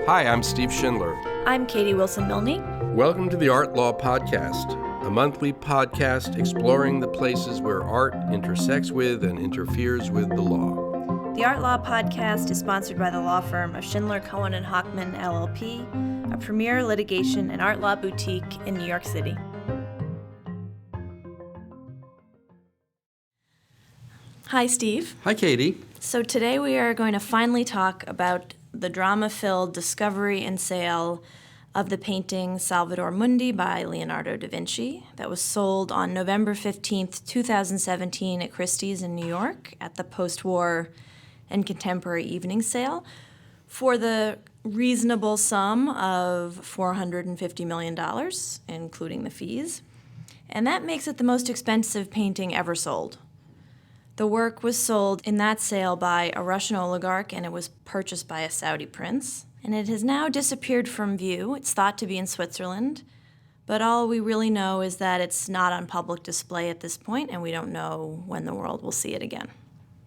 Hi, I'm Steve Schindler. I'm Katie Wilson-Milne. Welcome to the Art Law Podcast, a monthly podcast exploring the places where art intersects with and interferes with the law. The Art Law Podcast is sponsored by the law firm of Schindler, Cohen & Hochman, LLP, a premier litigation and art law boutique in New York City. Hi, Steve. Hi, Katie. So today we are going to finally talk about the drama-filled discovery and sale of the painting Salvator Mundi by Leonardo Da Vinci that was sold on November 15th, 2017 at Christie's in New York at the post-war and contemporary evening sale for the reasonable sum of $450 million, including the fees. And that makes it the most expensive painting ever sold. The work was sold in that sale by a Russian oligarch, and it was purchased by a Saudi prince. And it has now disappeared from view. It's thought to be in Switzerland, but all we really know is that it's not on public display at this point, and we don't know when the world will see it again.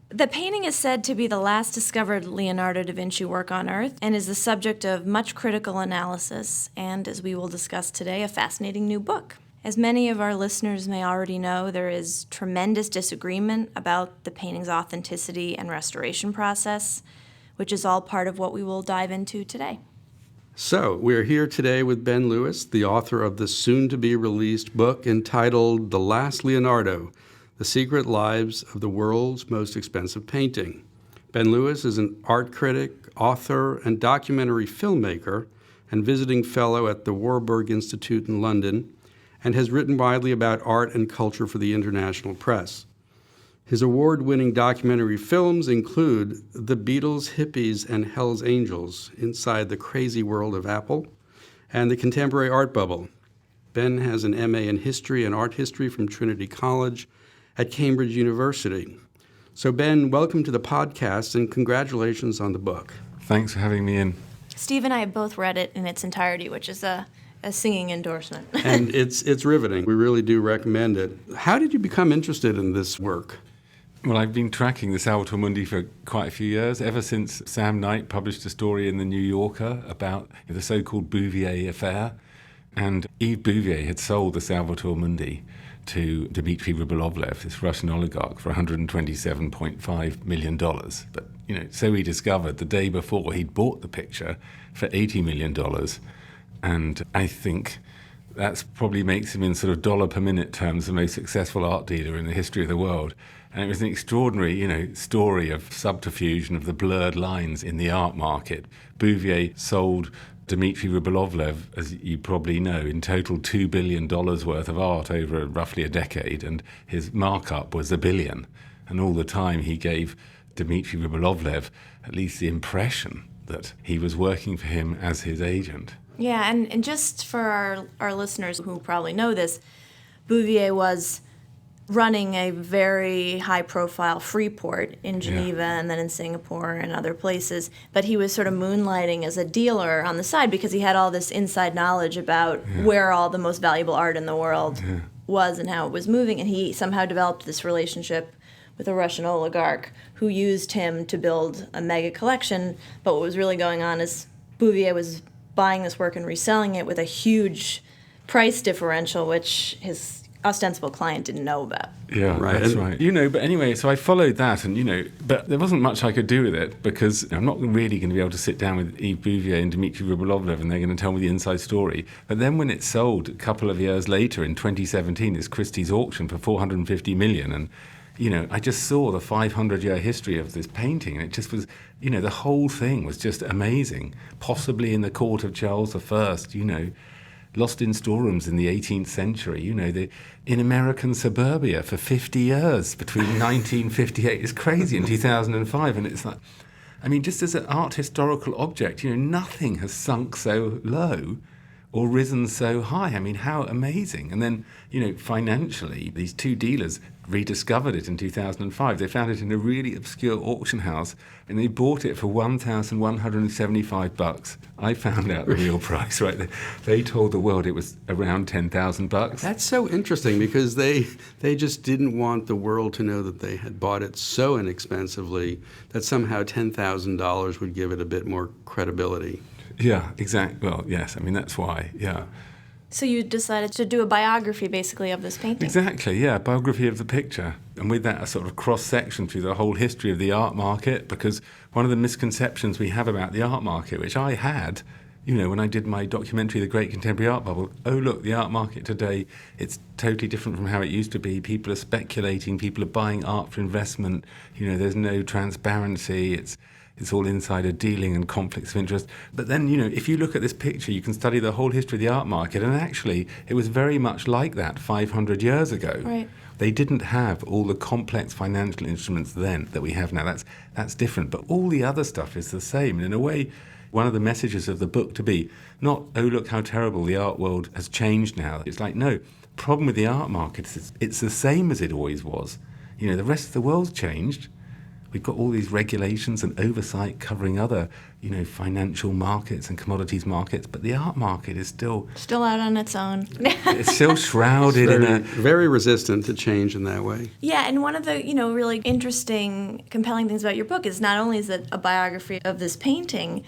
The painting is said to be the last discovered Leonardo da Vinci work on Earth and is the subject of much critical analysis and, as we will discuss today, a fascinating new book. As many of our listeners may already know, there is tremendous disagreement about the painting's authenticity and restoration process, which is all part of what we will dive into today. So, we're here today with Ben Lewis, the author of the soon-to-be-released book entitled The Last Leonardo, The Secret Lives of the World's Most Expensive Painting. Ben Lewis is an art critic, author, and documentary filmmaker, and visiting fellow at the Warburg Institute in London, and has written widely about art and culture for the international press. His award-winning documentary films include The Beatles, Hippies, and Hell's Angels, Inside the Crazy World of Apple, and The Contemporary Art Bubble. Ben has an MA in History and Art History from Trinity College at Cambridge University. So Ben, welcome to the podcast and congratulations on the book. Thanks for having me in. Steve and I have both read it in its entirety, which is a singing endorsement. And it's riveting. We really do recommend it. How did you become interested in this work? Well, I've been tracking the Salvator Mundi for quite a few years, ever since Sam Knight published a story in The New Yorker about the so-called Bouvier affair. And Yves Bouvier had sold the Salvator Mundi to Dmitry Rybolovlev, this Russian oligarch, for $127.5 million. But, so he discovered the day before he'd bought the picture for $80 million. And I think that probably makes him, in sort of dollar per minute terms, the most successful art dealer in the history of the world. And it was an extraordinary, story of subterfuge and of the blurred lines in the art market. Bouvier sold Dmitry Rybolovlev, as you probably know, in total $2 billion worth of art over roughly a decade, and his markup was $1 billion. And all the time he gave Dmitry Rybolovlev at least the impression that he was working for him as his agent. Yeah, and just for our listeners who probably know this, Bouvier was running a very high-profile free port in Geneva and then in Singapore and other places, but he was sort of moonlighting as a dealer on the side because he had all this inside knowledge about where all the most valuable art in the world was and how it was moving, and he somehow developed this relationship with a Russian oligarch who used him to build a mega collection, but what was really going on is Bouvier was buying this work and reselling it with a huge price differential, which his ostensible client didn't know about. Yeah, right. That's right. But anyway, so I followed that and, but there wasn't much I could do with it because I'm not really going to be able to sit down with Yves Bouvier and Dmitry Rybolovlev and they're going to tell me the inside story. But then when it sold a couple of years later in 2017, it's Christie's auction for $450 million. And, I just saw the 500-year history of this painting and it just was, the whole thing was just amazing. Possibly in the court of Charles I, lost in storerooms in the 18th century, in American suburbia for 50 years between 1958. It's crazy in 2005. And it's like, just as an art historical object, nothing has sunk so low or risen so high. How amazing. And then, financially, these two dealers rediscovered it in 2005. They found it in a really obscure auction house and they bought it for $1,175. I found out the real price, right? They told the world it was around $10,000. That's so interesting because they just didn't want the world to know that they had bought it so inexpensively that somehow $10,000 would give it a bit more credibility. Yeah, exactly. Well, yes, I mean, that's why, yeah. So you decided to do a biography, basically, of this painting. Exactly, yeah, biography of the picture. And with that, a sort of cross-section through the whole history of the art market, because one of the misconceptions we have about the art market, which I had, when I did my documentary, The Great Contemporary Art Bubble, oh, look, the art market today, it's totally different from how it used to be. People are speculating, people are buying art for investment, there's no transparency, it's all insider dealing and conflicts of interest. But then, if you look at this picture, you can study the whole history of the art market, and actually, it was very much like that 500 years ago. Right. They didn't have all the complex financial instruments then that we have now. That's different. But all the other stuff is the same. And in a way, one of the messages of the book to be not, oh, look how terrible the art world has changed now. It's like, no, problem with the art market is it's the same as it always was. The rest of the world's changed. We've got all these regulations and oversight covering other, financial markets and commodities markets, but the art market is still out on its own. It's still shrouded in a very resistant to change in that way. Yeah, and one of the, really interesting, compelling things about your book is not only is it a biography of this painting,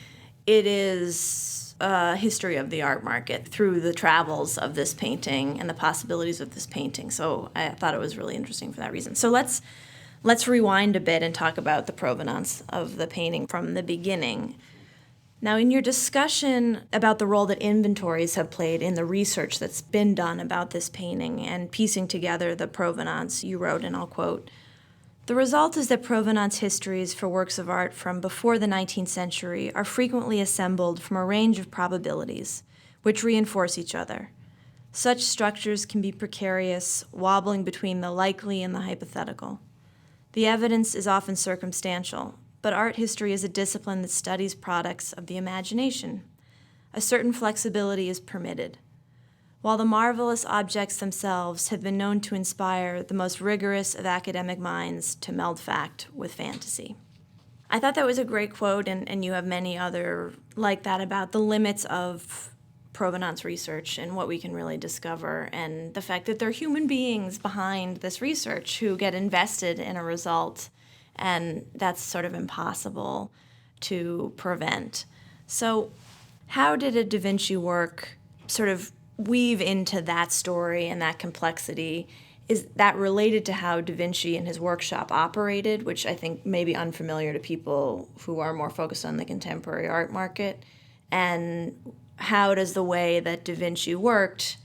it is a history of the art market through the travels of this painting and the possibilities of this painting. So I thought it was really interesting for that reason. So let's rewind a bit and talk about the provenance of the painting from the beginning. Now, in your discussion about the role that inventories have played in the research that's been done about this painting and piecing together the provenance, you wrote, and I'll quote, "The result is that provenance histories for works of art from before the 19th century are frequently assembled from a range of probabilities, which reinforce each other. Such structures can be precarious, wobbling between the likely and the hypothetical. The evidence is often circumstantial, but art history is a discipline that studies products of the imagination. A certain flexibility is permitted. While the marvelous objects themselves have been known to inspire the most rigorous of academic minds to meld fact with fantasy." I thought that was a great quote, and you have many other like that about the limits of provenance research and what we can really discover, and the fact that there are human beings behind this research who get invested in a result, and that's sort of impossible to prevent. So how did a Da Vinci work sort of weave into that story and that complexity? Is that related to how Da Vinci and his workshop operated, which I think may be unfamiliar to people who are more focused on the contemporary art market? And how does the way that Da Vinci worked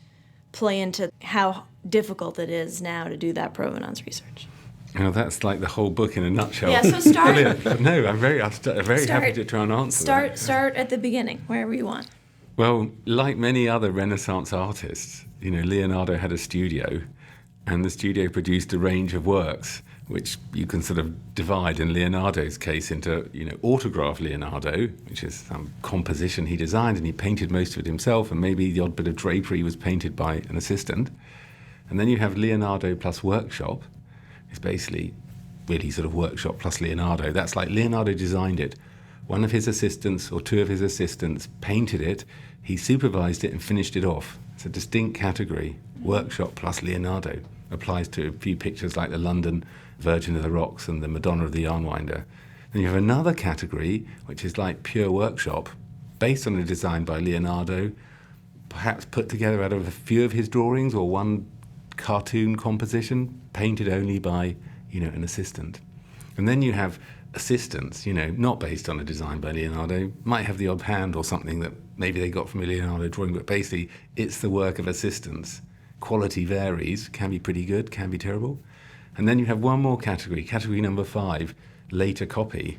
play into how difficult it is now to do that provenance research? That's like the whole book in a nutshell. Yeah, so start. No, I'm very happy to try and answer that. Start at the beginning, wherever you want. Well, like many other Renaissance artists, Leonardo had a studio, and the studio produced a range of works, which you can sort of divide in Leonardo's case into, autograph Leonardo, which is some composition he designed, and he painted most of it himself, and maybe the odd bit of drapery was painted by an assistant. And then you have Leonardo plus workshop. It's basically really sort of workshop plus Leonardo. That's like Leonardo designed it. One of his assistants or two of his assistants painted it, he supervised it and finished it off. It's a distinct category. Workshop plus Leonardo applies to a few pictures like the London Virgin of the Rocks and the Madonna of the Yarnwinder. Then you have another category, which is like pure workshop, based on a design by Leonardo, perhaps put together out of a few of his drawings or one cartoon composition, painted only by, an assistant. And then you have assistants, not based on a design by Leonardo, might have the odd hand or something that maybe they got from a Leonardo drawing, but basically it's the work of assistants. Quality varies, can be pretty good, can be terrible. And then you have one more category number 5, later copy.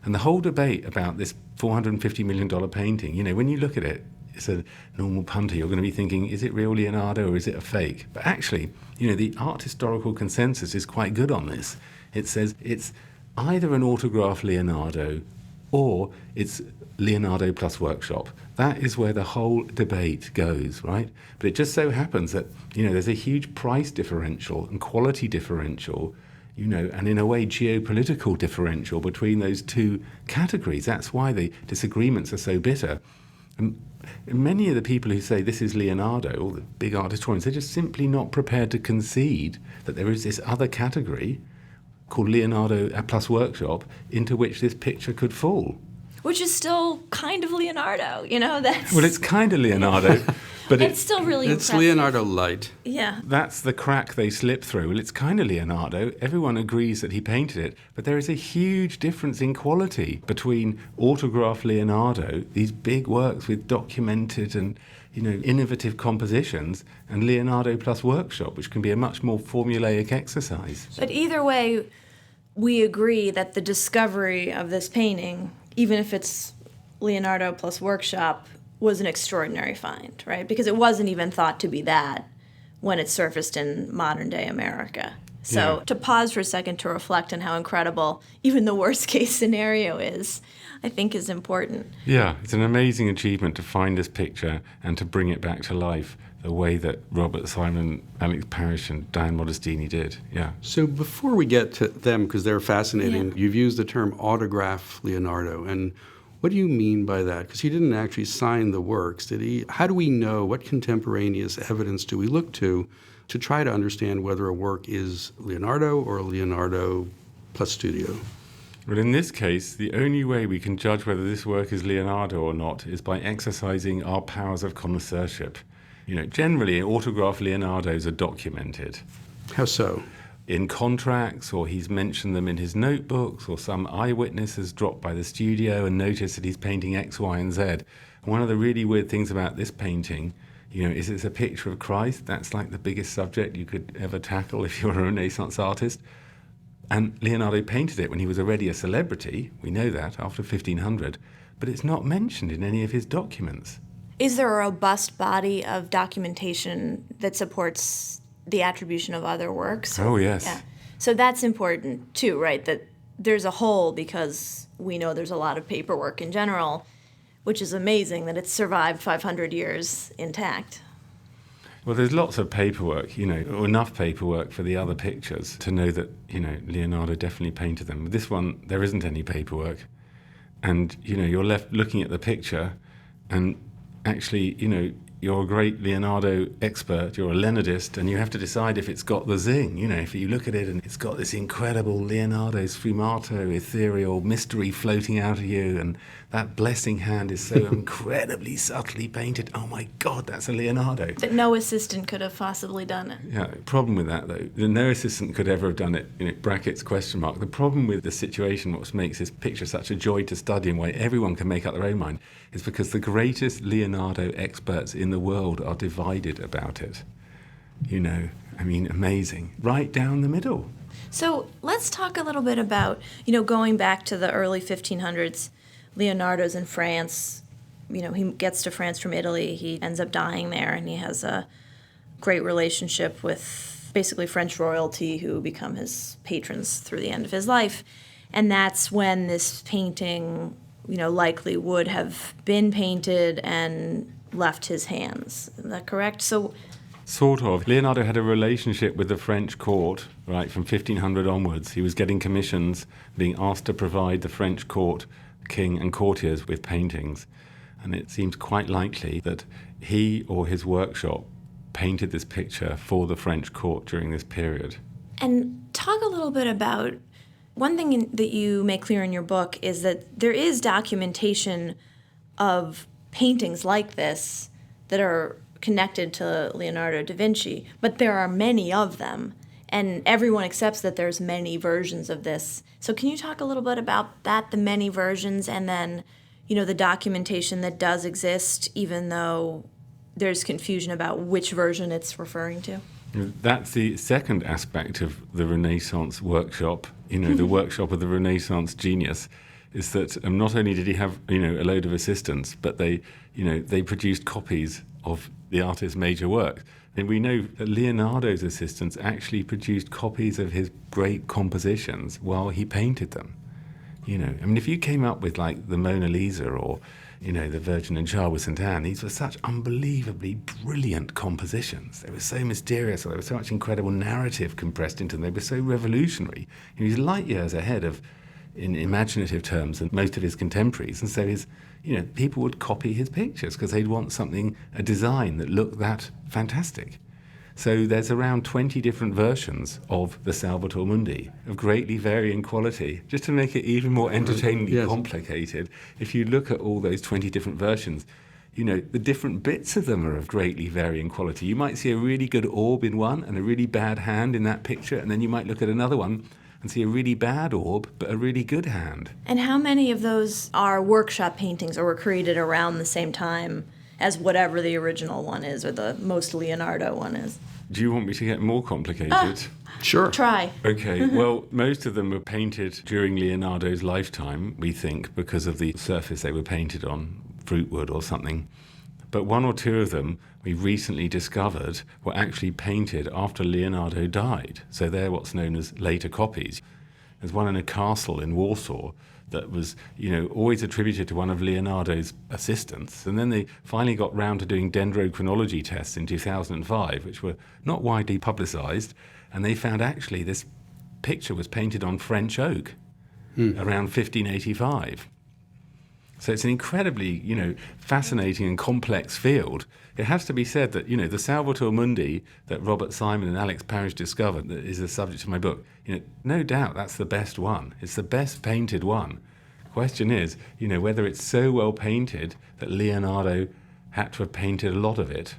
And the whole debate about this $450 million painting, when you look at it, it's a normal punter, you're going to be thinking, is it real Leonardo or is it a fake? But actually, the art historical consensus is quite good on this. It says it's either an autograph Leonardo or it's Leonardo plus workshop. That is where the whole debate goes, right? But it just so happens that, there's a huge price differential and quality differential, and in a way geopolitical differential between those two categories. That's why the disagreements are so bitter. And many of the people who say this is Leonardo, or the big art historians, they're just simply not prepared to concede that there is this other category called Leonardo plus workshop into which this picture could fall. which is still kind of Leonardo, that's... Well, it's kind of Leonardo, but it's still really It's impressive. Leonardo light. Yeah. that's the crack they slip through. Well, it's kind of Leonardo. Everyone agrees that he painted it, but there is a huge difference in quality between autograph Leonardo, these big works with documented and innovative compositions, and Leonardo plus workshop, which can be a much more formulaic exercise. But either way, we agree that the discovery of this painting, even if it's Leonardo plus workshop, was an extraordinary find, right? Because it wasn't even thought to be that when it surfaced in modern-day America. So to pause for a second to reflect on how incredible even the worst-case scenario is, I think is important. Yeah, it's an amazing achievement to find this picture and to bring it back to life the way that Robert Simon, Alex Parrish and Diane Modestini did. Yeah. So before we get to them, because they're fascinating, you've used the term autograph Leonardo. And what do you mean by that? Because he didn't actually sign the works, did he? How do we know, what contemporaneous evidence do we look to try to understand whether a work is Leonardo or Leonardo plus studio? Well, in this case, the only way we can judge whether this work is Leonardo or not is by exercising our powers of connoisseurship. Generally, autograph Leonardos are documented. How so? In contracts, or he's mentioned them in his notebooks, or some eyewitness has dropped by the studio and noticed that he's painting X, Y, and Z. One of the really weird things about this painting, is it's a picture of Christ. That's like the biggest subject you could ever tackle if you're a Renaissance artist. And Leonardo painted it when he was already a celebrity. We know that, after 1500. But it's not mentioned in any of his documents. Is there a robust body of documentation that supports the attribution of other works? Oh, yes. Yeah. So that's important, too, right? That there's a hole because we know there's a lot of paperwork in general, which is amazing that it's survived 500 years intact. Well, there's lots of paperwork, or enough paperwork for the other pictures to know that, Leonardo definitely painted them. With this one, there isn't any paperwork. And, you're left looking at the picture and actually, you're a great Leonardo expert, you're a Leonardist, and you have to decide if it's got the zing. If you look at it and it's got this incredible Leonardo sfumato, ethereal mystery floating out of you, and that blessing hand is so incredibly subtly painted. Oh my God, that's a Leonardo. That no assistant could have possibly done it. Yeah, problem with that though, no assistant could ever have done it, brackets, question mark. The problem with the situation, what makes this picture such a joy to study and why everyone can make up their own mind, is because the greatest Leonardo experts in the world are divided about it. Amazing. Right down the middle. So let's talk a little bit about, going back to the early 1500s, Leonardo's in France. He gets to France from Italy. He ends up dying there, and he has a great relationship with basically French royalty who become his patrons through the end of his life. And that's when this painting, likely would have been painted and left his hands. Is that correct? Sort of. Leonardo had a relationship with the French court, right, from 1500 onwards. He was getting commissions, being asked to provide the French court, king and courtiers with paintings. And it seems quite likely that he or his workshop painted this picture for the French court during this period. And talk a little bit about, one thing that you make clear in your book is that there is documentation of paintings like this that are connected to Leonardo da Vinci, but there are many of them, and everyone accepts that there's many versions of this. So can you talk a little bit about that, the many versions, and then, the documentation that does exist, even though there's confusion about which version it's referring to? That's the second aspect of the Renaissance workshop, the workshop of the Renaissance genius, is that not only did he have, a load of assistants, but they produced copies of the artist's major work. And we know that Leonardo's assistants actually produced copies of his great compositions while he painted them. If you came up with like the Mona Lisa or, the Virgin and Child with St. Anne, these were such unbelievably brilliant compositions. They were so mysterious, or there was so much incredible narrative compressed into them. They were so revolutionary. He was light years ahead of, in imaginative terms, than most of his contemporaries. And so people would copy his pictures because they'd want a design that looked that fantastic. So there's around 20 different versions of the Salvator Mundi of greatly varying quality. Just to make it even more entertainingly complicated, if you look at all those 20 different versions, the different bits of them are of greatly varying quality. You might see a really good orb in one and a really bad hand in that picture, and then you might look at another one and see a really bad orb but a really good hand. And how many of those are workshop paintings or were created around the same time as whatever the original one is or the most Leonardo one is? Do you want me to get more complicated? Sure. Try. Okay, well, most of them were painted during Leonardo's lifetime, we think, because of the surface they were painted on, fruit wood or something. But one or two of them we recently discovered were actually painted after Leonardo died. So they're what's known as later copies. There's one in a castle in Warsaw that was, always attributed to one of Leonardo's assistants. And then they finally got round to doing dendrochronology tests in 2005, which were not widely publicized. And they found actually this picture was painted on French oak around 1585. So it's an incredibly, fascinating and complex field. It has to be said that, the Salvator Mundi that Robert Simon and Alex Parrish discovered, that is the subject of my book, no doubt that's the best one. It's the best painted one. The question is, whether it's so well painted that Leonardo had to have painted a lot of it,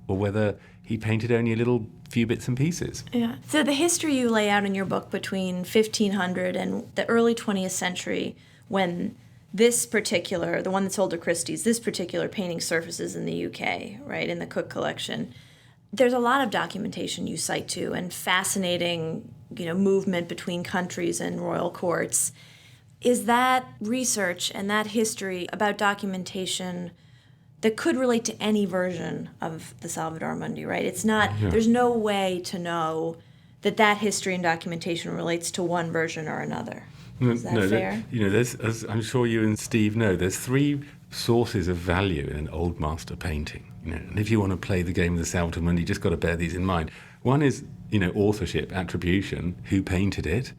or whether he painted only a little few bits and pieces. Yeah. So the history you lay out in your book between 1500 and the early 20th century, when this particular, the one that sold to Christie's, this particular painting surfaces in the UK, right, in the Cook collection. There's a lot of documentation you cite to and fascinating, movement between countries and royal courts. Is that research and that history about documentation that could relate to any version of the Salvator Mundi, right? It's not, There's no way to know that history and documentation relates to one version or another. Is that fair? There's, as I'm sure you and Steve know, there's three sources of value in an old master painting. And if you want to play the game of the Salvator Mundi, you just got to bear these in mind. One is, authorship, attribution, who painted it.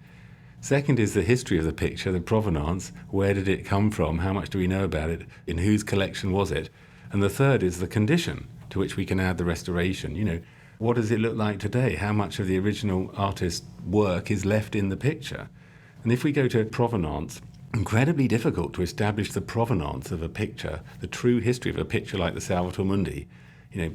Second is the history of the picture, the provenance, where did it come from, how much do we know about it, in whose collection was it? And the third is the condition, to which we can add the restoration. What does it look like today? How much of the original artist's work is left in the picture? And if we go to provenance, incredibly difficult to establish the provenance of a picture, the true history of a picture like the Salvator Mundi.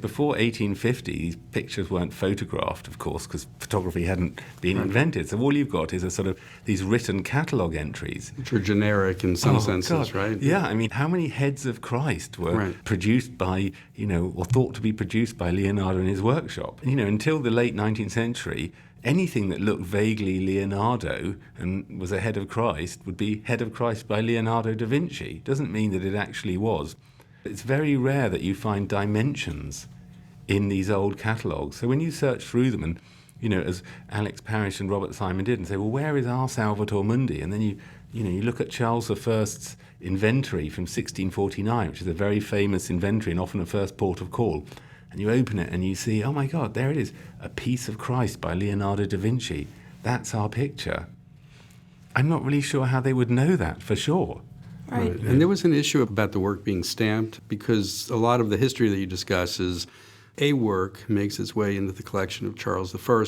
Before 1850, these pictures weren't photographed, of course, because photography hadn't been invented. So all you've got is a sort of these written catalogue entries. Which are generic in some senses, God. right? Yeah, how many heads of Christ were produced by, or thought to be produced by Leonardo in his workshop? Until the late 19th century, anything that looked vaguely Leonardo and was a head of Christ would be head of Christ by Leonardo da Vinci. Doesn't mean that it actually was. It's very rare that you find dimensions in these old catalogues. So when you search through them and, as Alex Parrish and Robert Simon did, and say, well, where is our Salvator Mundi? And then you look at Charles I's inventory from 1649, which is a very famous inventory and often a first port of call. And you open it and you see, oh my God, there it is, a piece of Christ by Leonardo da Vinci. That's our picture. I'm not really sure how they would know that for sure. Right. And there was an issue about the work being stamped because a lot of the history that you discuss is a work makes its way into the collection of Charles I,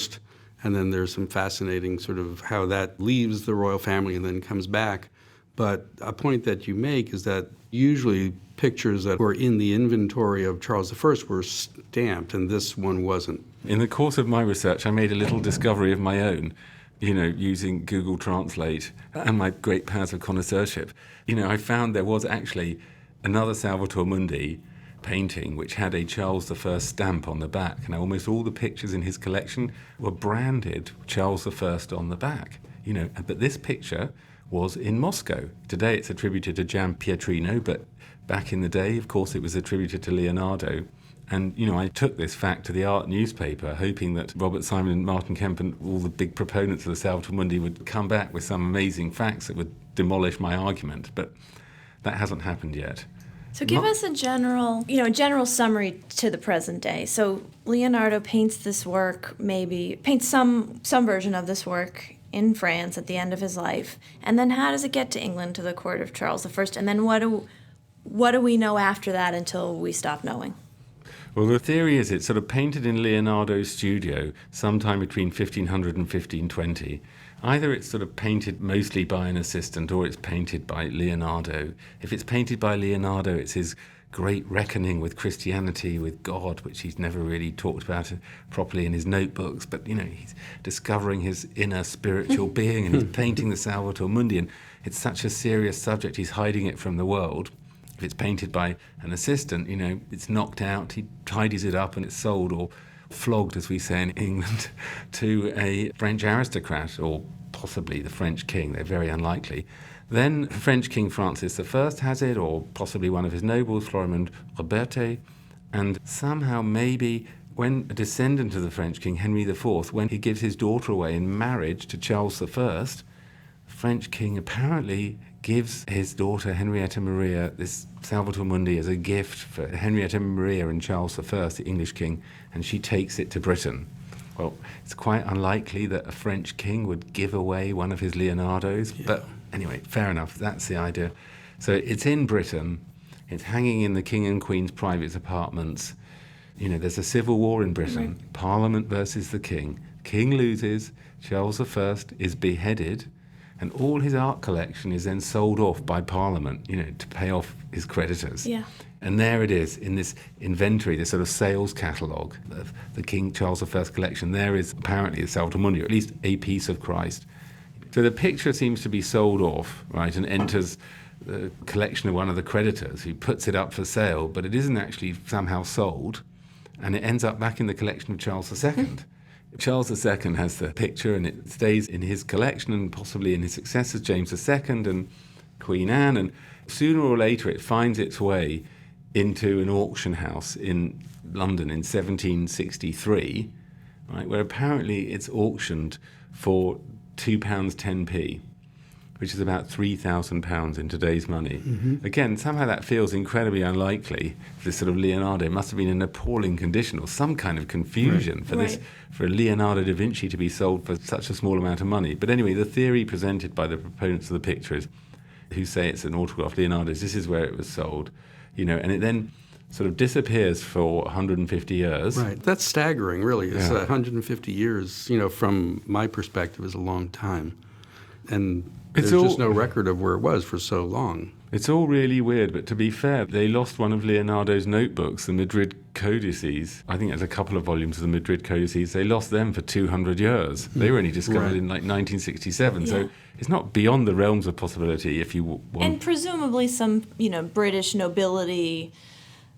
and then there's some fascinating sort of how that leaves the royal family and then comes back. But a point that you make is that usually pictures that were in the inventory of Charles I were stamped, and this one wasn't. In the course of my research, I made a little discovery of my own, using Google Translate and my great powers of connoisseurship. I found there was actually another Salvator Mundi painting which had a Charles I stamp on the back. Now, almost all the pictures in his collection were branded Charles I on the back. But this picture was in Moscow. Today it's attributed to Gian Pietrino, but back in the day, of course, it was attributed to Leonardo. And, I took this fact to the art newspaper, hoping that Robert Simon and Martin Kemp and all the big proponents of the Salvator Mundi would come back with some amazing facts that would demolish my argument. But that hasn't happened yet. So give us a general summary to the present day. So Leonardo paints this work, paints some version of this work in France at the end of his life. And then how does it get to England, to the court of Charles I? And then what do we know after that until we stop knowing? Well, the theory is it's sort of painted in Leonardo's studio sometime between 1500 and 1520. Either it's sort of painted mostly by an assistant or it's painted by Leonardo. If it's painted by Leonardo, it's his great reckoning with Christianity, with God, which he's never really talked about properly in his notebooks. But, he's discovering his inner spiritual being, and he's painting the Salvator Mundi. And it's such a serious subject, he's hiding it from the world. If it's painted by an assistant, it's knocked out, he tidies it up and it's sold or flogged, as we say in England, to a French aristocrat or possibly the French king. They're very unlikely. Then French King Francis I has it, or possibly one of his nobles, Florimond Robertet, and somehow maybe when a descendant of the French king, Henry IV, when he gives his daughter away in marriage to Charles I, the French king apparently gives his daughter Henrietta Maria this Salvator Mundi as a gift for Henrietta Maria and Charles I, the English king, and she takes it to Britain. Well, it's quite unlikely that a French king would give away one of his Leonardos, but anyway, fair enough, that's the idea. So it's in Britain, it's hanging in the king and queen's private apartments. There's a civil war in Britain, Parliament versus the king. King loses, Charles I is beheaded, and all his art collection is then sold off by Parliament, to pay off his creditors. Yeah. And there it is, in this inventory, this sort of sales catalogue of the King Charles I's collection. There is apparently the Salvator Mundi, or at least a piece of Christ. So the picture seems to be sold off, right, and enters the collection of one of the creditors who puts it up for sale, but it isn't actually somehow sold, and it ends up back in the collection of Charles II. Charles II has the picture, and it stays in his collection and possibly in his successors, James II and Queen Anne, and sooner or later it finds its way into an auction house in London in 1763, right, where apparently it's auctioned for £2.10p, which is about £3,000 in today's money. Again, somehow that feels incredibly unlikely. This sort of Leonardo must have been in appalling condition or some kind of confusion for a Leonardo da Vinci to be sold for such a small amount of money. But anyway, the theory presented by the proponents of the picture is, who say it's an autograph Leonardo's, this is where it was sold, and it then sort of disappears for 150 years. Right. That's staggering, really. It's 150 years, from my perspective, is a long time. And there's just no record of where it was for so long. It's all really weird, but to be fair, they lost one of Leonardo's notebooks, the Madrid Codices. I think there's a couple of volumes of the Madrid Codices. They lost them for 200 years. They were only discovered in 1967, so it's not beyond the realms of possibility if you want. And presumably some, British nobility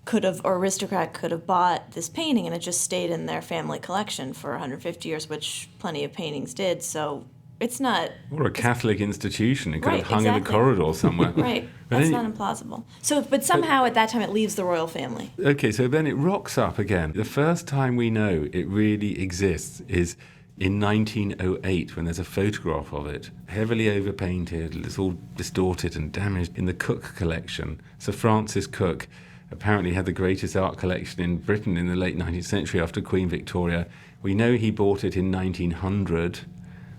could have, or aristocrat could have bought this painting and it just stayed in their family collection for 150 years, which plenty of paintings did, so it's not... Or a Catholic institution. It could have hung in a corridor somewhere. Right. That's not implausible. So, but somehow at that time it leaves the royal family. Okay, so then it rocks up again. The first time we know it really exists is in 1908, when there's a photograph of it, heavily overpainted, it's all distorted and damaged, in the Cook collection. Sir Francis Cook apparently had the greatest art collection in Britain in the late 19th century after Queen Victoria. We know he bought it in 1900.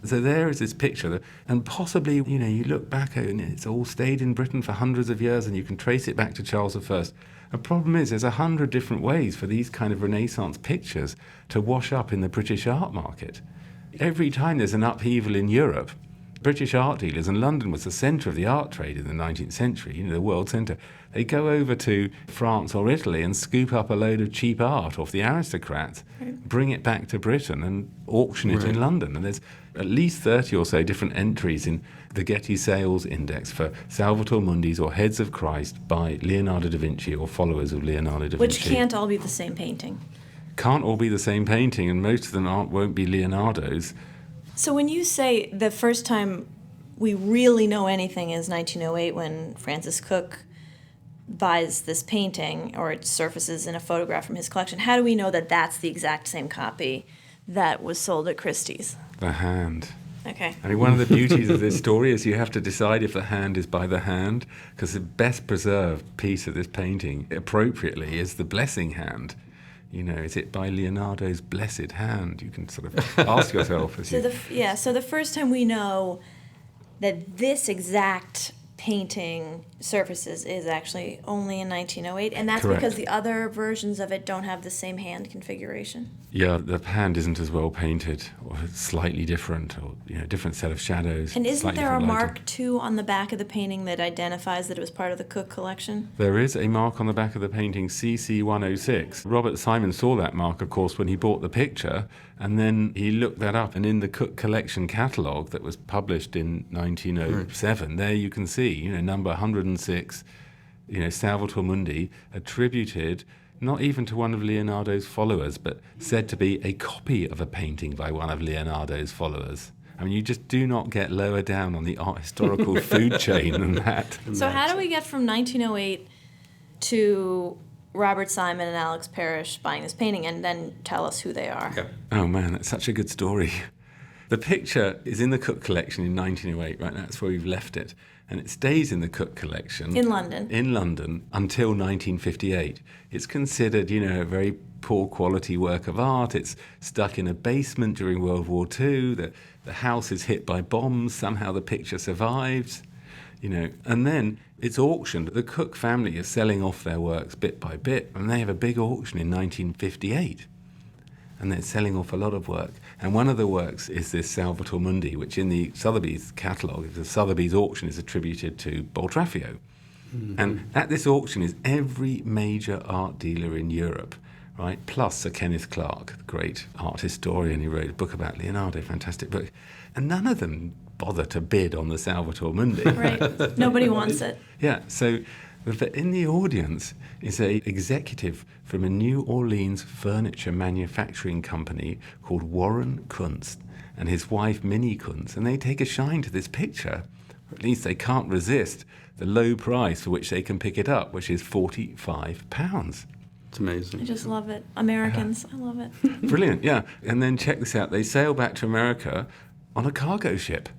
So there is this picture, and possibly, you look back at it and it's all stayed in Britain for hundreds of years and you can trace it back to Charles I. The problem is there's 100 different ways for these kind of Renaissance pictures to wash up in the British art market. Every time there's an upheaval in Europe, British art dealers, and London was the centre of the art trade in the 19th century, the world centre, they go over to France or Italy and scoop up a load of cheap art off the aristocrats, bring it back to Britain and auction it in London. And there's at least 30 or so different entries in the Getty Sales Index for Salvator Mundis or Heads of Christ by Leonardo da Vinci or followers of Leonardo da Vinci. Which can't all be the same painting. Can't all be the same painting, and most of them won't be Leonardo's. So when you say the first time we really know anything is 1908 when Francis Cook buys this painting, or it surfaces in a photograph from his collection, how do we know that that's the exact same copy that was sold at Christie's? The hand. Okay. I mean, one of the beauties of this story is you have to decide if the hand is by the hand, because the best preserved piece of this painting, appropriately, is the blessing hand. Is it by Leonardo's blessed hand? You can sort of ask yourself. So the first time we know that this exact painting surfaces is actually only in 1908, and that's Correct. because the other versions of it don't have the same hand configuration. Yeah, the hand isn't as well painted, or it's slightly different, or different set of shadows. And isn't slightly there a different lighting. Mark II on the back of the painting that identifies that it was part of the Cook collection? There is a mark on the back of the painting, CC106. Robert Simon saw that mark, of course, when he bought the picture, and then he looked that up, and in the Cook collection catalogue that was published in 1907, there you can see, number 106, Salvator Mundi, attributed not even to one of Leonardo's followers, but said to be a copy of a painting by one of Leonardo's followers. I mean, you just do not get lower down on the art historical food chain than that. So how do we get from 1908 to Robert Simon and Alex Parrish buying this painting, and then tell us who they are? Yeah. Oh man, that's such a good story. The picture is in the Cook collection in 1908, right now that's where we've left it. And it stays in the Cook collection. In London. In London until 1958. It's considered, a very poor quality work of art. It's stuck in a basement during World War II. The house is hit by bombs. Somehow the picture survives. And then it's auctioned. The Cook family is selling off their works bit by bit, and they have a big auction in 1958. And they're selling off a lot of work. And one of the works is this Salvator Mundi, which in the Sotheby's catalogue, the Sotheby's auction is attributed to Boltraffio. Mm-hmm. And at this auction is every major art dealer in Europe, right? Plus Sir Kenneth Clark, the great art historian who wrote a book about Leonardo, fantastic book. And none of them bother to bid on the Salvator Mundi. Right. Nobody wants it. Yeah, so in the audience is a executive from a New Orleans furniture manufacturing company called Warren Kunst and his wife Minnie Kunst, and they take a shine to this picture. Or at least they can't resist the low price for which they can pick it up, which is £45. It's amazing. I just love it. Americans, I love it. Brilliant, yeah. And then check this out. They sail back to America on a cargo ship,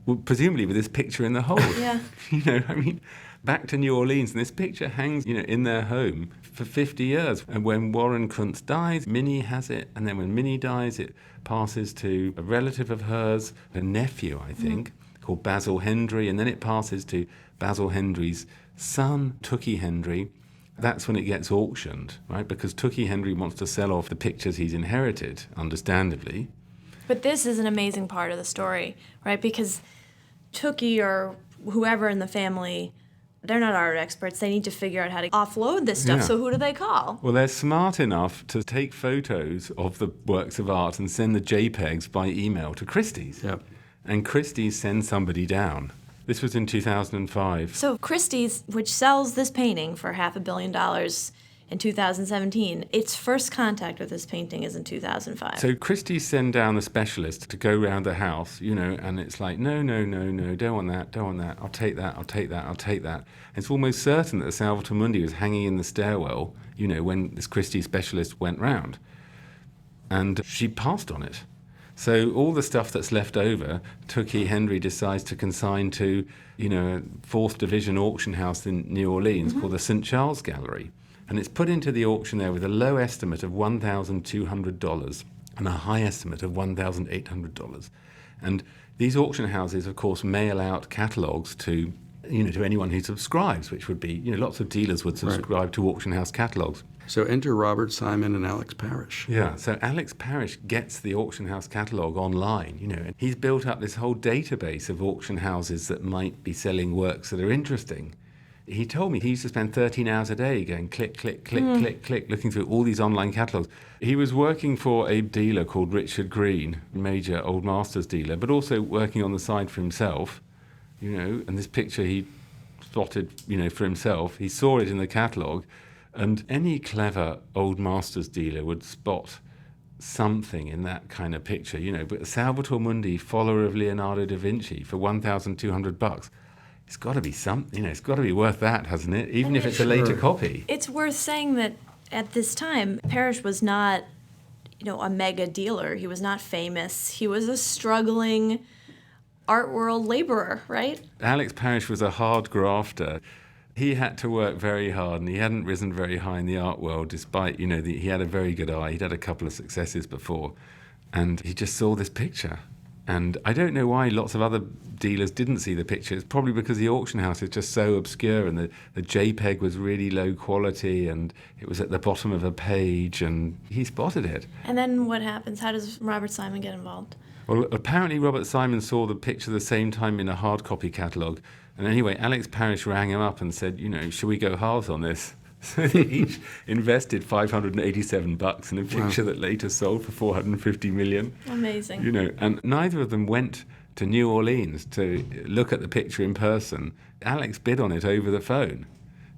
well, presumably with this picture in the hold. Yeah. Back to New Orleans, and this picture hangs, in their home for 50 years. And when Warren Kunst dies, Minnie has it, and then when Minnie dies, it passes to a relative of hers, a nephew, I think, called Basil Hendry, and then it passes to Basil Hendry's son, Tookie Hendry. That's when it gets auctioned, right? Because Tookie Hendry wants to sell off the pictures he's inherited, understandably. But this is an amazing part of the story, right? Because Tookie or whoever in the family, they're not art experts. They need to figure out how to offload this stuff. Yeah. So who do they call? Well, they're smart enough to take photos of the works of art and send the JPEGs by email to Christie's. Yep. And Christie's sends somebody down. This was in 2005. So Christie's, which sells this painting for $500 million in 2017, its first contact with this painting is in 2005. So Christie's send down a specialist to go round the house, and it's like, no, don't want that, I'll take that. It's almost certain that the Salvator Mundi was hanging in the stairwell, when this Christie specialist went round. And she passed on it. So all the stuff that's left over, Tookie Hendry decides to consign to, a 4th Division auction house in New Orleans called the St. Charles Gallery. And it's put into the auction there with a low estimate of $1,200 and a high estimate of $1,800. And these auction houses, of course, mail out catalogues to anyone who subscribes, which would be, lots of dealers would subscribe to auction house catalogues. So enter Robert Simon and Alex Parrish. Yeah, so Alex Parrish gets the auction house catalogue online, and he's built up this whole database of auction houses that might be selling works that are interesting. He told me he used to spend 13 hours a day going click, click, looking through all these online catalogues. He was working for a dealer called Richard Green, major Old Masters dealer, but also working on the side for himself, and this picture he spotted, for himself. He saw it in the catalogue, and any clever Old Masters dealer would spot something in that kind of picture, but Salvator Mundi, follower of Leonardo da Vinci, for $1,200. It's got to be something, it's got to be worth that, hasn't it? Even if it's a later copy. It's worth saying that at this time, Parrish was not, a mega dealer. He was not famous. He was a struggling art world laborer, right? Alex Parrish was a hard grafter. He had to work very hard, and he hadn't risen very high in the art world, despite, he had a very good eye. He'd had a couple of successes before, and he just saw this picture. And I don't know why lots of other dealers didn't see the picture. It's probably because the auction house is just so obscure, and the JPEG was really low quality, and it was at the bottom of a page, and he spotted it. And then what happens? How does Robert Simon get involved? Well, apparently Robert Simon saw the picture the same time in a hard copy catalogue. And anyway, Alex Parrish rang him up and said, should we go halves on this? So they each invested $587 in a picture that later sold for $450 million. Amazing. And neither of them went to New Orleans to look at the picture in person. Alex bid on it over the phone.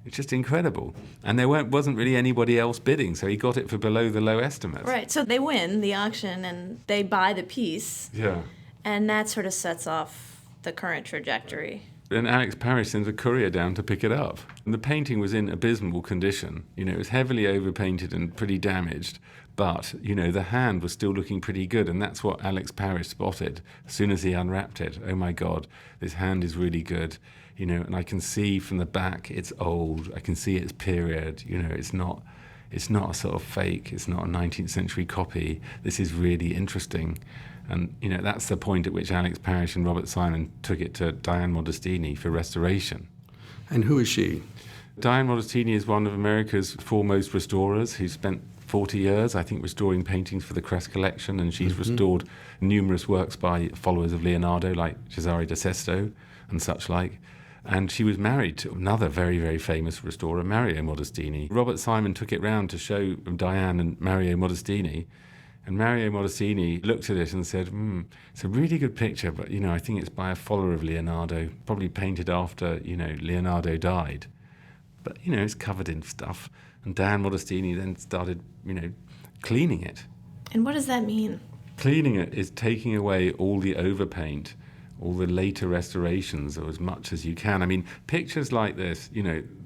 It's just incredible. And there wasn't really anybody else bidding, so he got it for below the low estimate. Right, so they win the auction and they buy the piece. Yeah. And that sort of sets off the current trajectory. And Alex Parrish sends a courier down to pick it up. And the painting was in abysmal condition. It was heavily overpainted and pretty damaged. But, the hand was still looking pretty good. And that's what Alex Parrish spotted as soon as he unwrapped it. Oh, my God, this hand is really good. And I can see from the back it's old. I can see its period. It's not a sort of fake. It's not a 19th century copy. This is really interesting. And, that's the point at which Alex Parrish and Robert Simon took it to Diane Modestini for restoration. And who is she? Diane Modestini is one of America's foremost restorers who spent 40 years, I think, restoring paintings for the Crest collection, and she's restored numerous works by followers of Leonardo, like Cesare da Sesto and such like. And she was married to another very, very famous restorer, Mario Modestini. Robert Simon took it round to show Diane and Mario Modestini. And Mario Modestini looked at it and said, it's a really good picture, but, I think it's by a follower of Leonardo, probably painted after, Leonardo died. But, it's covered in stuff. And Diane Modestini then started, cleaning it. And what does that mean? Cleaning it is taking away all the overpaint, all the later restorations, or as much as you can. I mean, pictures like this,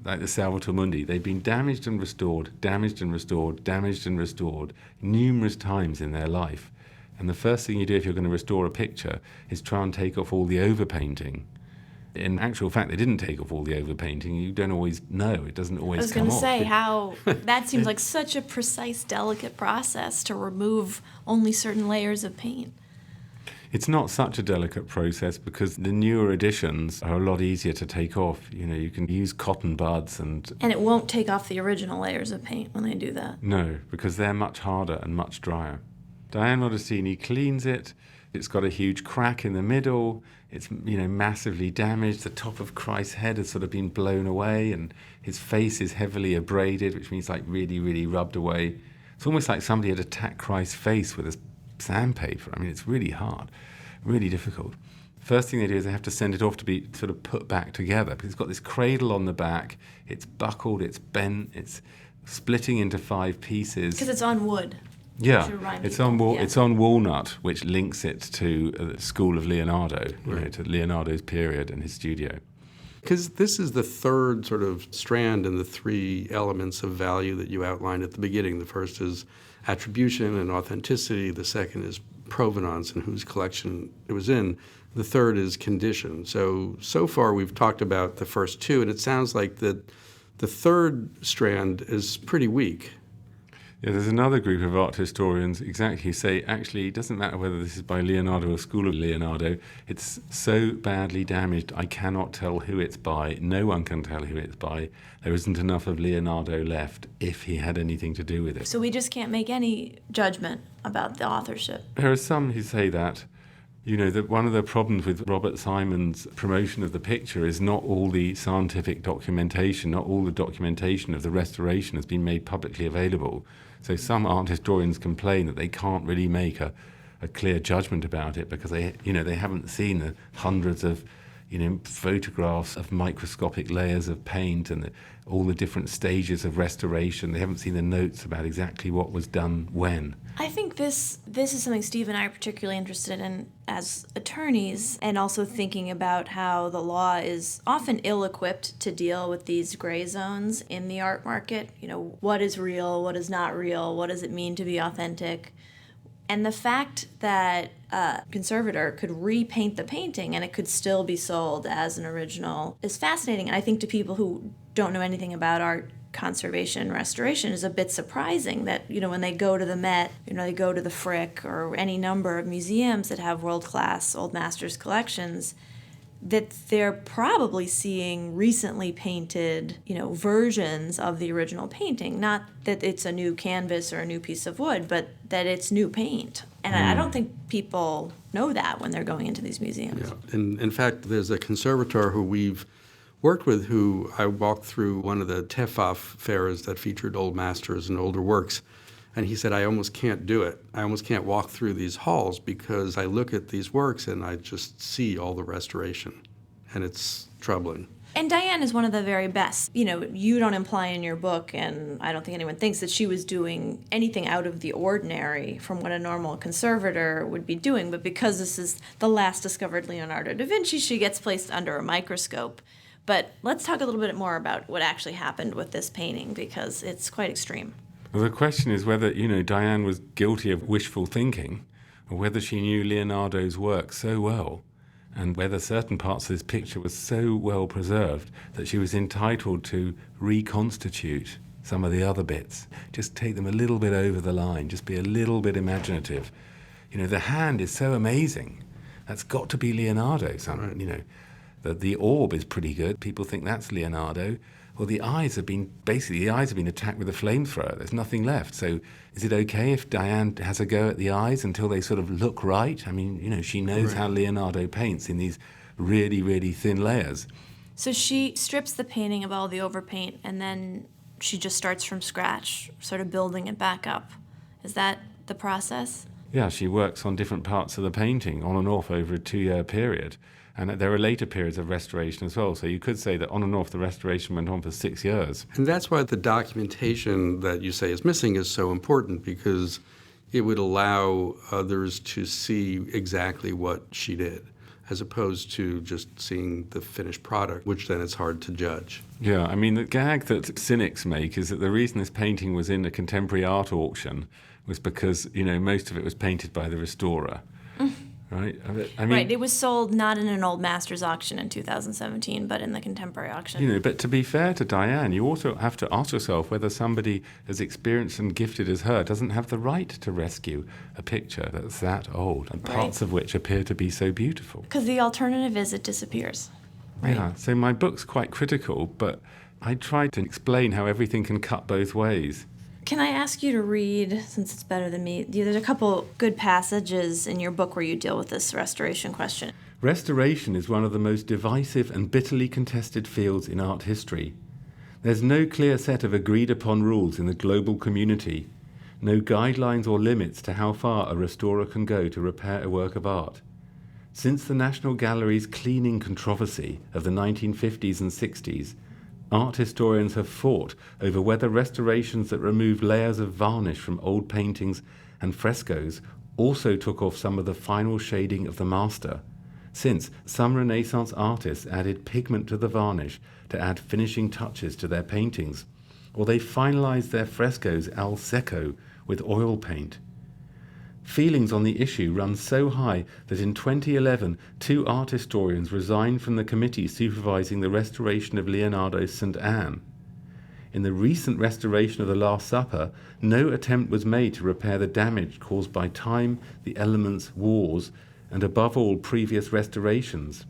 like the Salvator Mundi, they've been damaged and restored, damaged and restored, damaged and restored numerous times in their life. And the first thing you do if you're going to restore a picture is try and take off all the overpainting. In actual fact, they didn't take off all the overpainting. You don't always know. It doesn't always come off. I was going to say, how that seems like such a precise, delicate process to remove only certain layers of paint. It's not such a delicate process because the newer editions are a lot easier to take off. You can use cotton buds and it won't take off the original layers of paint when they do that. No, because they're much harder and much drier. Diane Modestini cleans it. It's got a huge crack in the middle. It's, massively damaged. The top of Christ's head has sort of been blown away, and his face is heavily abraded, which means like really, really rubbed away. It's almost like somebody had attacked Christ's face with a sandpaper. I mean, it's really hard, really difficult. First thing they do is they have to send it off to be sort of put back together, because it's got this cradle on the back. It's buckled, it's bent, it's splitting into 5 pieces. Because it's on wood. Yeah, it's on walnut, which links it to the school of Leonardo, to Leonardo's period and his studio. Because this is the third sort of strand in the 3 elements of value that you outlined at the beginning. The first is attribution and authenticity. The second is provenance and whose collection it was in. The third is condition. So far we've talked about the first 2, and it sounds like that the third strand is pretty weak. Yeah, there's another group of art historians who say, actually, it doesn't matter whether this is by Leonardo or School of Leonardo. It's so badly damaged, I cannot tell who it's by. No one can tell who it's by. There isn't enough of Leonardo left if he had anything to do with it. So we just can't make any judgment about the authorship. There are some who say that. That one of the problems with Robert Simon's promotion of the picture is not all the scientific documentation, not all the documentation of the restoration has been made publicly available. So some art historians complain that they can't really make a clear judgment about it because they haven't seen the hundreds of photographs of microscopic layers of paint and all the different stages of restoration. They haven't seen the notes about exactly what was done when. I think this is something Steve and I are particularly interested in as attorneys, and also thinking about how the law is often ill-equipped to deal with these gray zones in the art market. What is real, what is not real, what does it mean to be authentic? And the fact that a conservator could repaint the painting and it could still be sold as an original is fascinating. And I think to people who don't know anything about art conservation and restoration is a bit surprising that, when they go to the Met, they go to the Frick or any number of museums that have world-class old masters collections, that they're probably seeing recently painted, versions of the original painting. Not that it's a new canvas or a new piece of wood, but that it's new paint. And I don't think people know that when they're going into these museums. Yeah. And in fact, there's a conservator who we've worked with who I walked through one of the TEFAF fairs that featured old masters and older works. And he said, I almost can't do it. I almost can't walk through these halls because I look at these works and I just see all the restoration. And it's troubling. And Diane is one of the very best. You don't imply in your book, and I don't think anyone thinks that she was doing anything out of the ordinary from what a normal conservator would be doing. But because this is the last discovered Leonardo da Vinci, she gets placed under a microscope. But let's talk a little bit more about what actually happened with this painting, because it's quite extreme. Well, the question is whether, Diane was guilty of wishful thinking, or whether she knew Leonardo's work so well, and whether certain parts of this picture were so well preserved that she was entitled to reconstitute some of the other bits. Just take them a little bit over the line, just be a little bit imaginative. The hand is so amazing. That's got to be Leonardo. The orb is pretty good. People think that's Leonardo. Well, the eyes have been attacked with a flamethrower. There's nothing left. So is it okay if Diane has a go at the eyes until they sort of look right? I mean, she knows how Leonardo paints in these really, really thin layers. So she strips the painting of all the overpaint, and then she just starts from scratch, sort of building it back up. Is that the process? Yeah, she works on different parts of the painting on and off over a 2-year period. And there are later periods of restoration as well. So you could say that on and off the restoration went on for 6 years. And that's why the documentation that you say is missing is so important, because it would allow others to see exactly what she did, as opposed to just seeing the finished product, which then it's hard to judge. Yeah, I mean, the gag that cynics make is that the reason this painting was in a contemporary art auction was because, most of it was painted by the restorer. Right? I mean, right. It was sold not in an old masters auction in 2017, but in the contemporary auction. But to be fair to Diane, you also have to ask yourself whether somebody as experienced and gifted as her doesn't have the right to rescue a picture that's that old, and parts of which appear to be so beautiful. Because the alternative is it disappears. Right? Yeah. So my book's quite critical, but I try to explain how everything can cut both ways. Can I ask you to read, since it's better than me, there's a couple good passages in your book where you deal with this restoration question. Restoration is one of the most divisive and bitterly contested fields in art history. There's no clear set of agreed-upon rules in the global community, no guidelines or limits to how far a restorer can go to repair a work of art. Since the National Gallery's cleaning controversy of the 1950s and 60s, art historians have fought over whether restorations that remove layers of varnish from old paintings and frescoes also took off some of the final shading of the master, since some Renaissance artists added pigment to the varnish to add finishing touches to their paintings, or they finalized their frescoes al secco with oil paint. Feelings on the issue run so high that in 2011, 2 art historians resigned from the committee supervising the restoration of Leonardo's St. Anne. In the recent restoration of the Last Supper, no attempt was made to repair the damage caused by time, the elements, wars, and above all, previous restorations.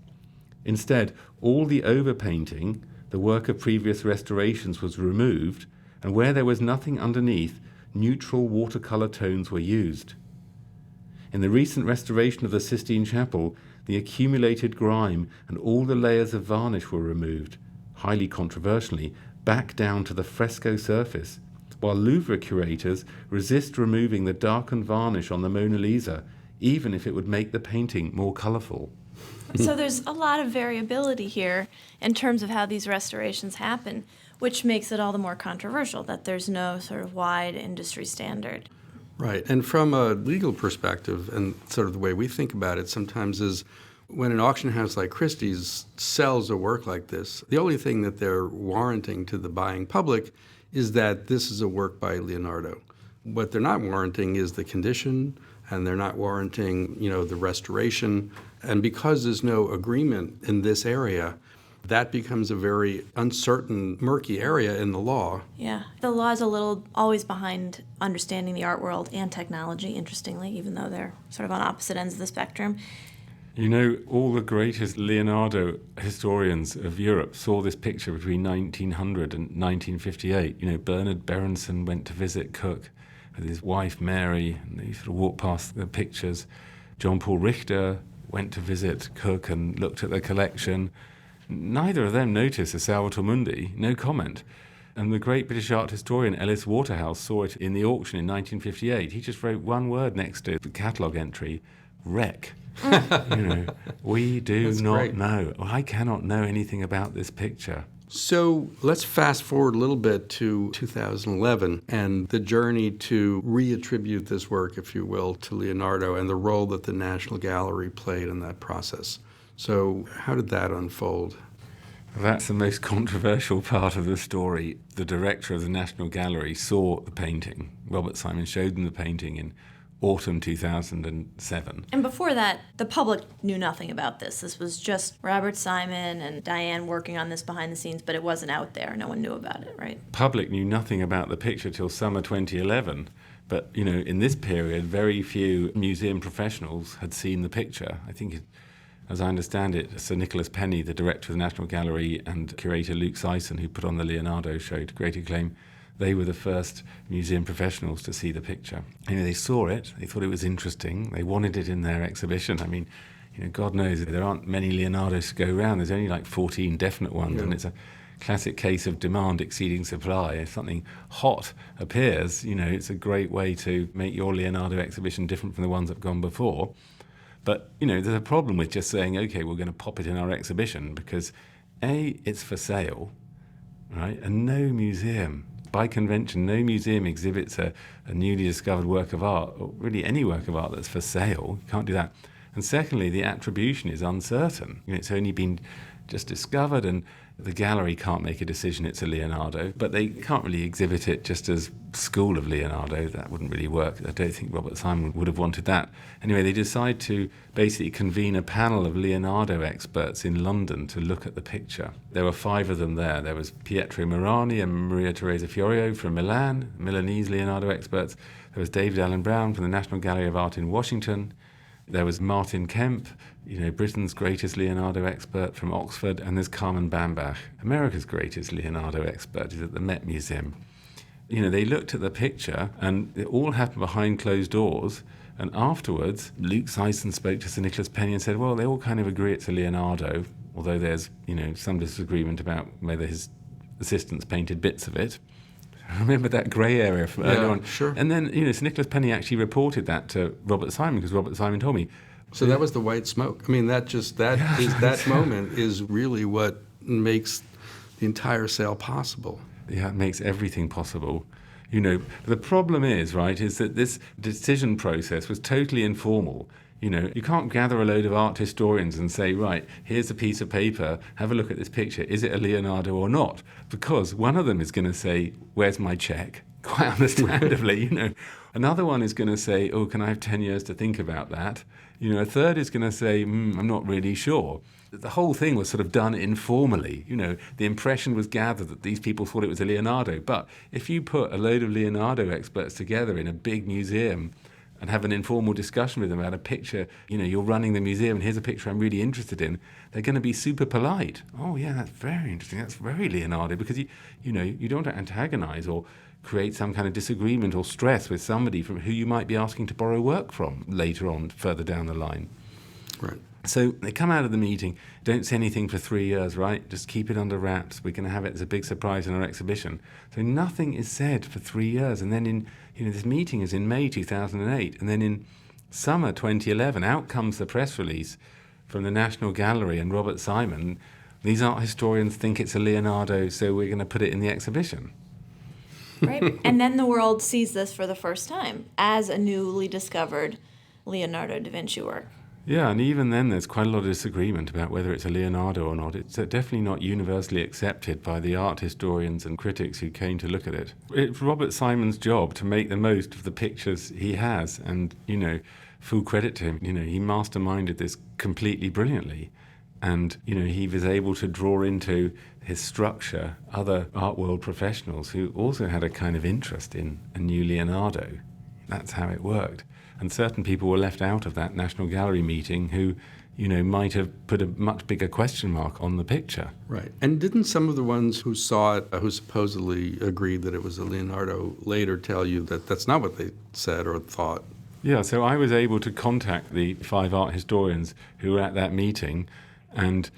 Instead, all the overpainting, the work of previous restorations, was removed, and where there was nothing underneath, neutral watercolor tones were used. In the recent restoration of the Sistine Chapel, the accumulated grime and all the layers of varnish were removed, highly controversially, back down to the fresco surface, while Louvre curators resist removing the darkened varnish on the Mona Lisa, even if it would make the painting more colourful. So there's a lot of variability here in terms of how these restorations happen, which makes it all the more controversial that there's no sort of wide industry standard. Right. And from a legal perspective, and sort of the way we think about it sometimes is when an auction house like Christie's sells a work like this, the only thing that they're warranting to the buying public is that this is a work by Leonardo. What they're not warranting is the condition, and they're not warranting, the restoration. And because there's no agreement in this area, that becomes a very uncertain, murky area in the law. Yeah. The law is a little always behind understanding the art world and technology, interestingly, even though they're sort of on opposite ends of the spectrum. You know, all the greatest Leonardo historians of Europe saw this picture between 1900 and 1958. You know, Bernard Berenson went to visit Cook with his wife Mary, and they sort of walked past the pictures. John Paul Richter went to visit Cook and looked at the collection. Neither of them noticed the Salvator Mundi, no comment. And the great British art historian Ellis Waterhouse saw it in the auction in 1958. He just wrote one word next to the catalogue entry, wreck. You know, we do That's not great. know. I cannot know anything about this picture. So let's fast forward a little bit to 2011 and the journey to reattribute this work, if you will, to Leonardo and the role that the National Gallery played in that process. So how did that unfold? That's the most controversial part of the story. The director of the National Gallery saw the painting. Robert Simon showed them the painting in autumn 2007. And before that, the public knew nothing about this. This was just Robert Simon and Diane working on this behind the scenes, but it wasn't out there. No one knew about it, right? Public knew nothing about the picture till summer 2011. But, you know, in this period, very few museum professionals had seen the picture. I think, as I understand it, Sir Nicholas Penny, the director of the National Gallery, and curator Luke Sison, who put on the Leonardo show to great acclaim, they were the first museum professionals to see the picture. You know, they saw it, they thought it was interesting, they wanted it in their exhibition. I mean, you know, God knows there aren't many Leonardos to go around. There's only like 14 definite ones, and it's a classic case of demand exceeding supply. If something hot appears, you know, it's a great way to make your Leonardo exhibition different from the ones that have gone before. But, you know, there's a problem with just saying, okay, we're going to pop it in our exhibition because, A, it's for sale, right? And no museum, by convention, no museum exhibits a newly discovered work of art, or really any work of art that's for sale. You can't do that. And secondly, the attribution is uncertain. You know, it's only been just discovered, and the gallery can't make a decision it's a Leonardo, but they can't really exhibit it just as School of Leonardo. That wouldn't really work. I don't think Robert Simon would have wanted that. Anyway, they decide to basically convene a panel of Leonardo experts in London to look at the picture. There were 5 of them there. There was Pietro Morani and Maria Teresa Fiorio from Milan, Milanese Leonardo experts. There was David Allen Brown from the National Gallery of Art in Washington. There was Martin Kemp, you know, Britain's greatest Leonardo expert from Oxford, and there's Carmen Bambach, America's greatest Leonardo expert, who's at the Met Museum. You know, they looked at the picture, and it all happened behind closed doors, and afterwards, Luke Sison spoke to Sir Nicholas Penny and said, well, they all kind of agree it's a Leonardo, although there's, you know, some disagreement about whether his assistants painted bits of it. Remember that grey area from earlier on? Sure. And then, you know, Sir Nicholas Penny actually reported that to Robert Simon, because Robert Simon told me. So that was the white smoke. I mean, that moment is really what makes the entire sale possible. Yeah, it makes everything possible. You know, the problem is, right, is that this decision process was totally informal. You know, you can't gather a load of art historians and say, right, here's a piece of paper, have a look at this picture, is it a Leonardo or not? Because one of them is going to say, where's my check? Quite understandably, you know. Another one is going to say, oh, can I have 10 years to think about that? You know, a third is going to say, I'm not really sure. The whole thing was sort of done informally. You know, the impression was gathered that these people thought it was a Leonardo. But if you put a load of Leonardo experts together in a big museum and have an informal discussion with them about a picture, you know, you're running the museum and here's a picture I'm really interested in, they're going to be super polite. Oh, yeah, that's very interesting. That's very Leonardo, because, you know, you don't want to antagonize or create some kind of disagreement or stress with somebody from who you might be asking to borrow work from later on, further down the line. Right. So they come out of the meeting, don't say anything for 3 years, right? Just keep it under wraps. We're going to have it as a big surprise in our exhibition. So nothing is said for 3 years. And then this meeting is in May 2008. And then in summer 2011, out comes the press release from the National Gallery and Robert Simon. These art historians think it's a Leonardo, so we're going to put it in the exhibition. Right? And then the world sees this for the first time as a newly discovered Leonardo da Vinci work. Yeah, and even then there's quite a lot of disagreement about whether it's a Leonardo or not. It's definitely not universally accepted by the art historians and critics who came to look at it. It's Robert Simon's job to make the most of the pictures he has, and, you know, full credit to him. You know, he masterminded this completely brilliantly. And, he was able to draw into his structure other art world professionals who also had a kind of interest in a new Leonardo. That's how it worked. And certain people were left out of that National Gallery meeting who, might have put a much bigger question mark on the picture. Right. And didn't some of the ones who saw it, who supposedly agreed that it was a Leonardo, later tell you that that's not what they said or thought? Yeah, so I was able to contact the 5 art historians who were at that meeting, and,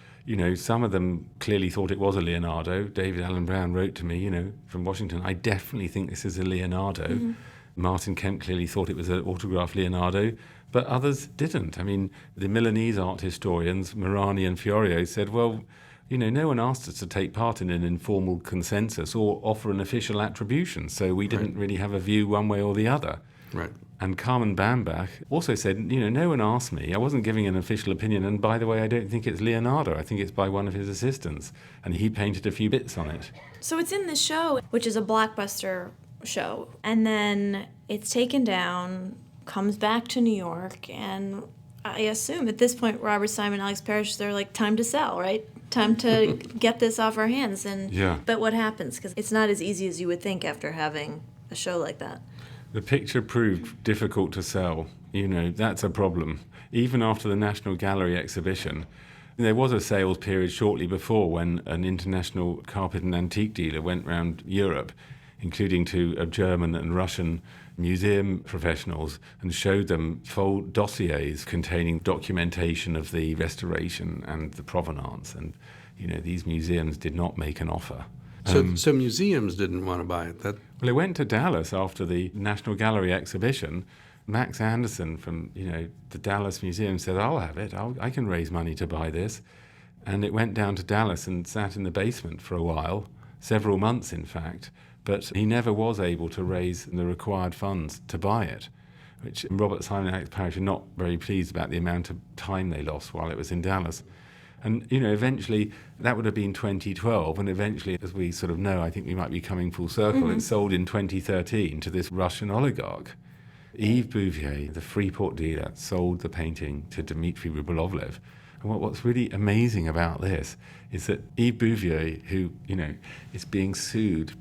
some of them clearly thought it was a Leonardo. David Allen Brown wrote to me, from Washington, I definitely think this is a Leonardo. Mm-hmm. Martin Kemp clearly thought it was an autographed Leonardo, but others didn't. I mean, the Milanese art historians, Morani and Fiorio, said, well, no one asked us to take part in an informal consensus or offer an official attribution, so we didn't really have a view one way or the other. Right. And Carmen Bambach also said, no one asked me. I wasn't giving an official opinion. And by the way, I don't think it's Leonardo. I think it's by one of his assistants. And he painted a few bits on it. So it's in the show, which is a blockbuster show. And then it's taken down, comes back to New York. And I assume at this point, Robert Simon, Alex Parrish, they're like, time to sell, right? Time to get this off our hands. But what happens? Because it's not as easy as you would think after having a show like that. The picture proved difficult to sell. That's a problem. Even after the National Gallery exhibition, there was a sales period shortly before when an international carpet and antique dealer went round Europe, including to a German and Russian museum professionals, and showed them full dossiers containing documentation of the restoration and the provenance. And, these museums did not make an offer. So museums didn't want to buy it? Well, it went to Dallas after the National Gallery exhibition. Max Anderson from, the Dallas Museum said, I'll have it. I can raise money to buy this. And it went down to Dallas and sat in the basement for a while, several months in fact, but he never was able to raise the required funds to buy it, which Robert Simon and Alex Parrish are not very pleased about the amount of time they lost while it was in Dallas. And, eventually, that would have been 2012, and eventually, as we sort of know, I think we might be coming full circle, It sold in 2013 to this Russian oligarch. Yves Bouvier, the Freeport dealer, sold the painting to Dmitry Rubelovlev. And what's really amazing about this is that Yves Bouvier, who, is being sued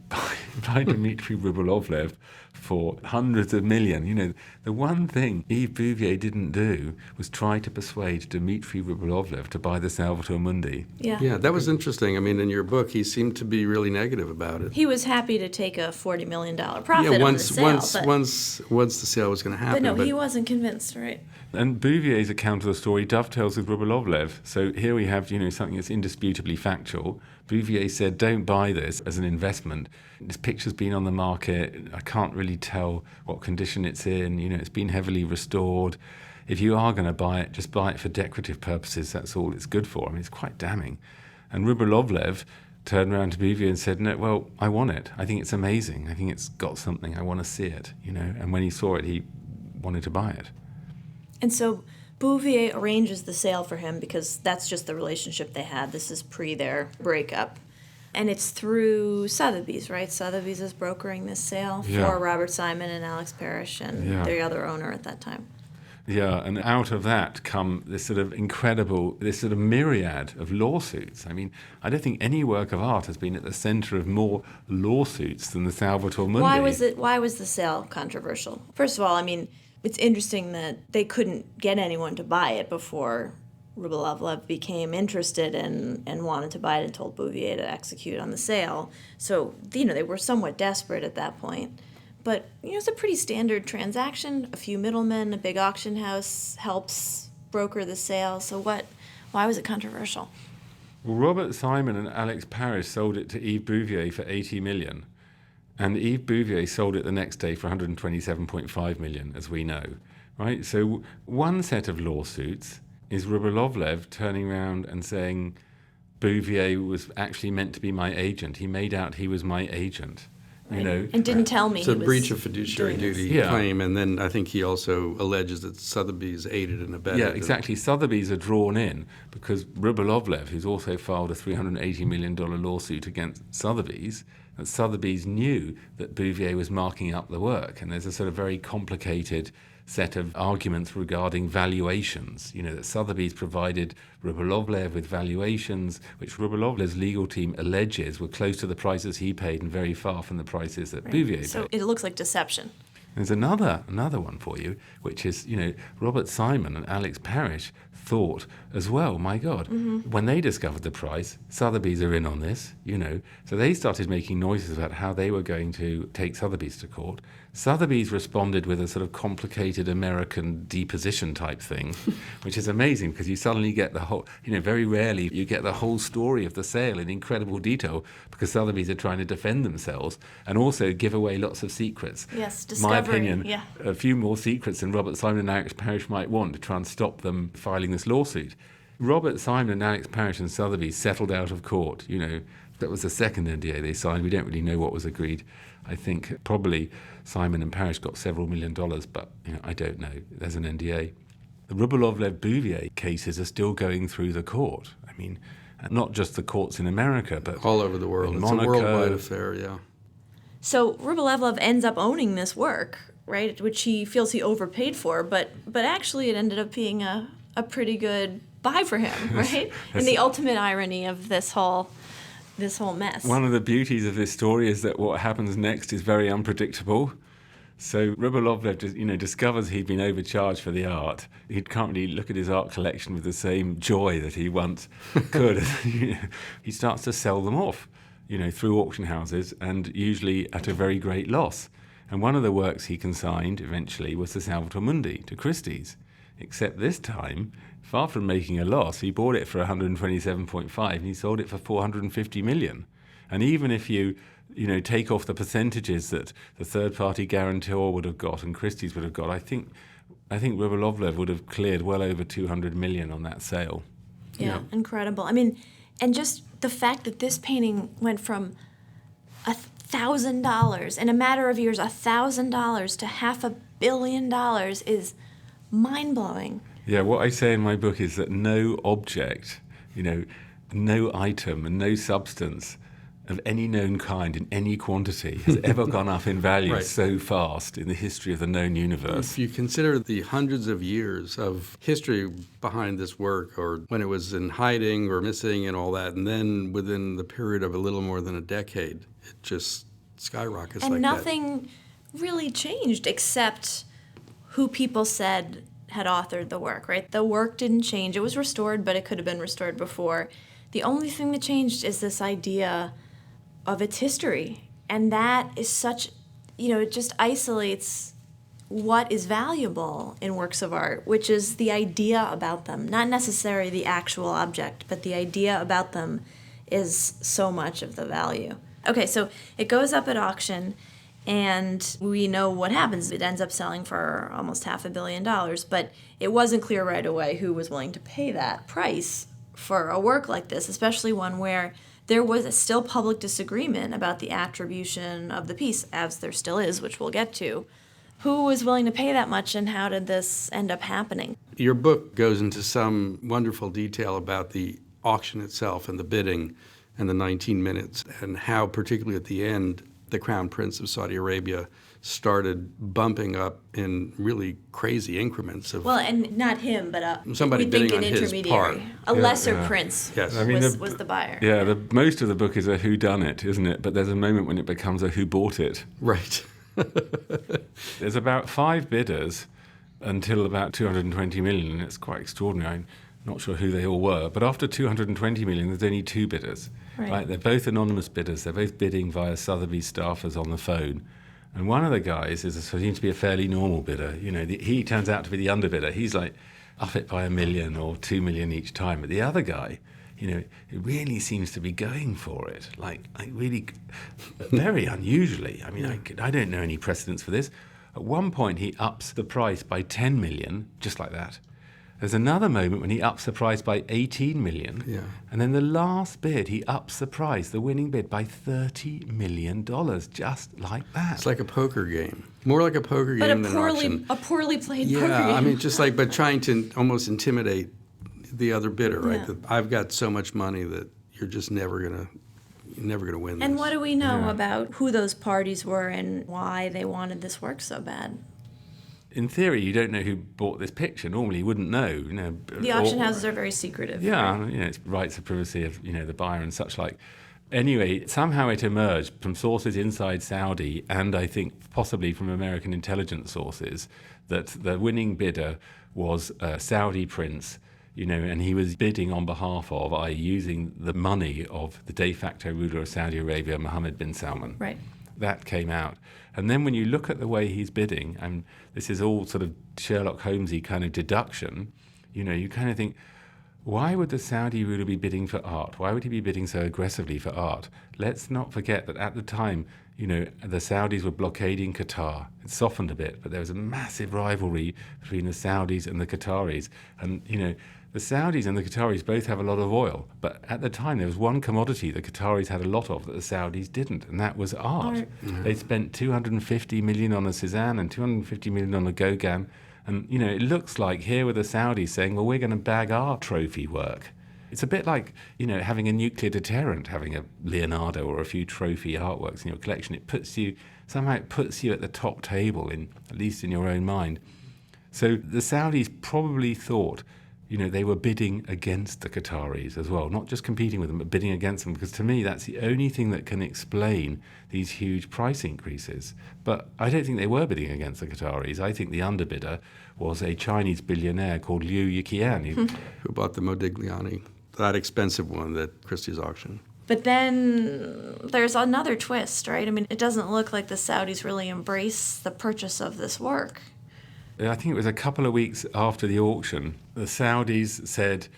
by Dmitry Rubelovlev for hundreds of millions. The one thing Yves Bouvier didn't do was try to persuade Dmitry Rubelovlev to buy the Salvator Mundi. Yeah, that was interesting. I mean, in your book, he seemed to be really negative about it. He was happy to take a $40 million profit on the sale. Once the sale was going to happen. But he wasn't convinced, right? And Bouvier's account of the story dovetails with Rubelovlev. So here we have, something that's indisputably factual. Bouvier said, don't buy this as an investment. This picture's been on the market. I can't really tell what condition it's in. It's been heavily restored. If you are going to buy it, just buy it for decorative purposes. That's all it's good for. I mean, it's quite damning. And Rubelovlev turned around to Bouvier and said, no, well, I want it. I think it's amazing. I think it's got something. I want to see it, And when he saw it, he wanted to buy it. And so Bouvier arranges the sale for him because that's just the relationship they had. This is pre their breakup. And it's through Sotheby's, right? Sotheby's is brokering this sale for Robert Simon and Alex Parrish and the other owner at that time. Yeah, and out of that come this sort of incredible, this sort of myriad of lawsuits. I mean, I don't think any work of art has been at the center of more lawsuits than the Salvator Mundi. Why was the sale controversial? First of all, I mean, it's interesting that they couldn't get anyone to buy it before Rubelovlev became interested and wanted to buy it and told Bouvier to execute on the sale. So, they were somewhat desperate at that point. But, it's a pretty standard transaction. A few middlemen, a big auction house helps broker the sale. So why was it controversial? Well, Robert Simon and Alex Parrish sold it to Yves Bouvier for $80 million. And Yves Bouvier sold it the next day for $127.5 million, as we know. Right? So one set of lawsuits is Rubelovlev turning around and saying Bouvier was actually meant to be my agent. He made out he was my agent. And didn't tell me. It's a breach of fiduciary duty claim, and then I think he also alleges that Sotheby's aided and abetted. Yeah, exactly. Sotheby's are drawn in because Rubelovlev, who's also filed a $380 million lawsuit against Sotheby's, that Sotheby's knew that Bouvier was marking up the work, and there's a sort of very complicated set of arguments regarding valuations. That Sotheby's provided Rybolovlev with valuations which Rybolovlev's legal team alleges were close to the prices he paid and very far from the prices that Bouvier paid. So it looks like deception. There's another one for you, which is, Robert Simon and Alex Parrish thought as well, my God, when they discovered the price, Sotheby's are in on this, So they started making noises about how they were going to take Sotheby's to court. Sotheby's responded with a sort of complicated American deposition type thing, which is amazing because you suddenly get the whole, very rarely you get the whole story of the sale in incredible detail because Sotheby's are trying to defend themselves and also give away lots of secrets. Yes, discovery. My opinion, a few more secrets than Robert Simon and Alex Parrish might want to try and stop them filing this lawsuit. Robert Simon and Alex Parrish and Sotheby's settled out of court. That was the second NDA they signed. We don't really know what was agreed. I think probably Simon and Parrish got several $1 million, but I don't know. There's an NDA. The Rybolovlev-Bouvier cases are still going through the court. I mean, not just the courts in America, but all over the world. It's Monaco. A worldwide affair, yeah. So Rybolovlev ends up owning this work, right, which he feels he overpaid for, but actually it ended up being a pretty good buy for him, right? And the ultimate irony of this whole mess. One of the beauties of this story is that what happens next is very unpredictable. So Rybolovlev, discovers he'd been overcharged for the art. He can't really look at his art collection with the same joy that he once could. He starts to sell them off, through auction houses and usually at a very great loss. And one of the works he consigned eventually was the Salvator Mundi to Christie's. Except this time, far from making a loss, he bought it for 127.5 and he sold it for 450 million. And even if you take off the percentages that the third-party guarantor would have got and Christie's would have got, I think Rybolovlev would have cleared well over 200 million on that sale. Yeah, incredible. I mean, and just the fact that this painting went from $1,000 in a matter of years, $1,000 to $500 million is mind-blowing. Yeah, what I say in my book is that no object, no item and no substance of any known kind in any quantity has ever gone up in value so fast in the history of the known universe. If you consider the hundreds of years of history behind this work, or when it was in hiding or missing and all that, and then within the period of a little more than a decade, it just skyrockets and like that. And nothing really changed except who people said had authored the work, right? The work didn't change. It was restored, but it could have been restored before. The only thing that changed is this idea of its history. And that is such, it just isolates what is valuable in works of art, which is the idea about them. Not necessarily the actual object, but the idea about them is so much of the value. Okay, so it goes up at auction, and we know what happens. It ends up selling for almost $500 million, but it wasn't clear right away who was willing to pay that price for a work like this, especially one where there was still public disagreement about the attribution of the piece, as there still is, which we'll get to. Who was willing to pay that much, and how did this end up happening? Your book goes into some wonderful detail about the auction itself and the bidding and the 19 minutes, and how, particularly at the end, the Crown Prince of Saudi Arabia started bumping up in really crazy increments of... Well, and not him, but somebody bidding on his part. A lesser prince Yes. was the buyer. Yeah, most of the book is a whodunit, isn't it? But there's a moment when it becomes a who bought it. Right. There's about 5 bidders until about 220 million, and it's quite extraordinary. I'm not sure who they all were, but after 220 million, there's only 2 bidders. Right? They're both anonymous bidders. They're both bidding via Sotheby's staffers on the phone. And one of the guys seems to be a fairly normal bidder. He turns out to be the underbidder. He's like up it by $1 million or $2 million each time. But the other guy, it really seems to be going for it, like really very unusually. I mean, I don't know any precedents for this. At one point, he ups the price by 10 million, just like that. There's another moment when he ups the price by 18 million. Yeah. And then the last bid, he ups the price, the winning bid, by $30 million, just like that. It's like a poker game. More like a poker game than an auction. A poorly played poker game. Yeah, I mean, just but trying to almost intimidate the other bidder, right? Yeah. That I've got so much money that you're just never going to, You're never going to win this. And what do we know about who those parties were and why they wanted this work so bad? In theory, you don't know who bought this picture. Normally, you wouldn't know. The auction houses are very secretive. Yeah, it's rights of privacy of the buyer and such like. Anyway, somehow it emerged from sources inside Saudi and I think possibly from American intelligence sources that the winning bidder was a Saudi prince, and he was bidding on behalf of, i.e. using the money of the de facto ruler of Saudi Arabia, Mohammed bin Salman. Right. That came out. And then when you look at the way he's bidding, and this is all sort of Sherlock Holmesy kind of deduction, you kind of think, why would the Saudi ruler be bidding for art? Why would he be bidding so aggressively for art? Let's not forget that at the time, the Saudis were blockading Qatar. It softened a bit, but there was a massive rivalry between the Saudis and the Qataris. And, the Saudis and the Qataris both have a lot of oil, but at the time there was one commodity the Qataris had a lot of that the Saudis didn't, and that was art. They spent 250 million on a Cézanne and 250 million on a Gauguin, and it looks like here were the Saudis saying, well, we're going to bag our trophy work. It's a bit like, having a nuclear deterrent, having a Leonardo or a few trophy artworks in your collection. It puts you at the top table, at least in your own mind. So the Saudis probably thought they were bidding against the Qataris as well, not just competing with them, but bidding against them, because to me, that's the only thing that can explain these huge price increases. But I don't think they were bidding against the Qataris. I think the underbidder was a Chinese billionaire called Liu Yiqian. Who bought the Modigliani, that expensive one at Christie's auction. But then there's another twist, right? I mean, it doesn't look like the Saudis really embrace the purchase of this work. I think it was a couple of weeks after the auction, the Saudis said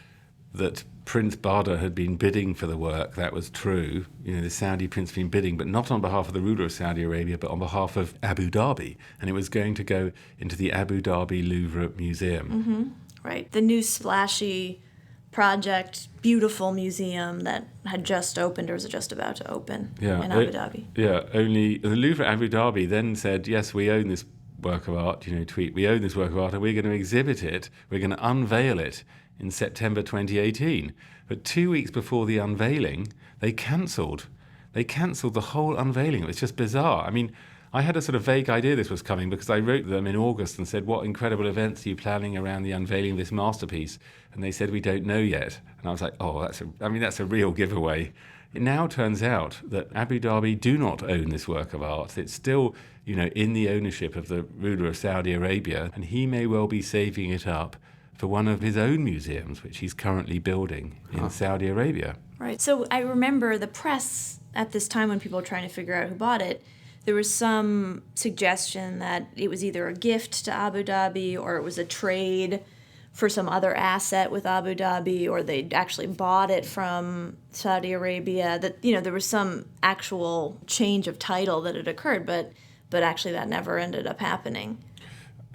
that Prince Badr had been bidding for the work. That was true. The Saudi prince had been bidding, but not on behalf of the ruler of Saudi Arabia, but on behalf of Abu Dhabi. And it was going to go into the Abu Dhabi Louvre Museum. Mm-hmm. Right. The new splashy project, beautiful museum that had just opened or was just about to open in Abu Dhabi. Yeah, only the Louvre Abu Dhabi then said, yes, we own this work of art, tweet, we own this work of art and we're going to exhibit it, we're going to unveil it in September 2018. But 2 weeks before the unveiling, they cancelled the whole unveiling. It was just bizarre. I mean, I had a sort of vague idea this was coming because I wrote them in August and said, what incredible events are you planning around the unveiling of this masterpiece? And they said, we don't know yet. And I was like, oh, that's a real giveaway. It now turns out that Abu Dhabi do not own this work of art. It's still, in the ownership of the ruler of Saudi Arabia, and he may well be saving it up for one of his own museums, which he's currently building in Saudi Arabia. Right. So I remember the press at this time when people were trying to figure out who bought it, there was some suggestion that it was either a gift to Abu Dhabi or it was a trade for some other asset with Abu Dhabi, or they actually bought it from Saudi Arabia, that, there was some actual change of title that had occurred, but actually that never ended up happening.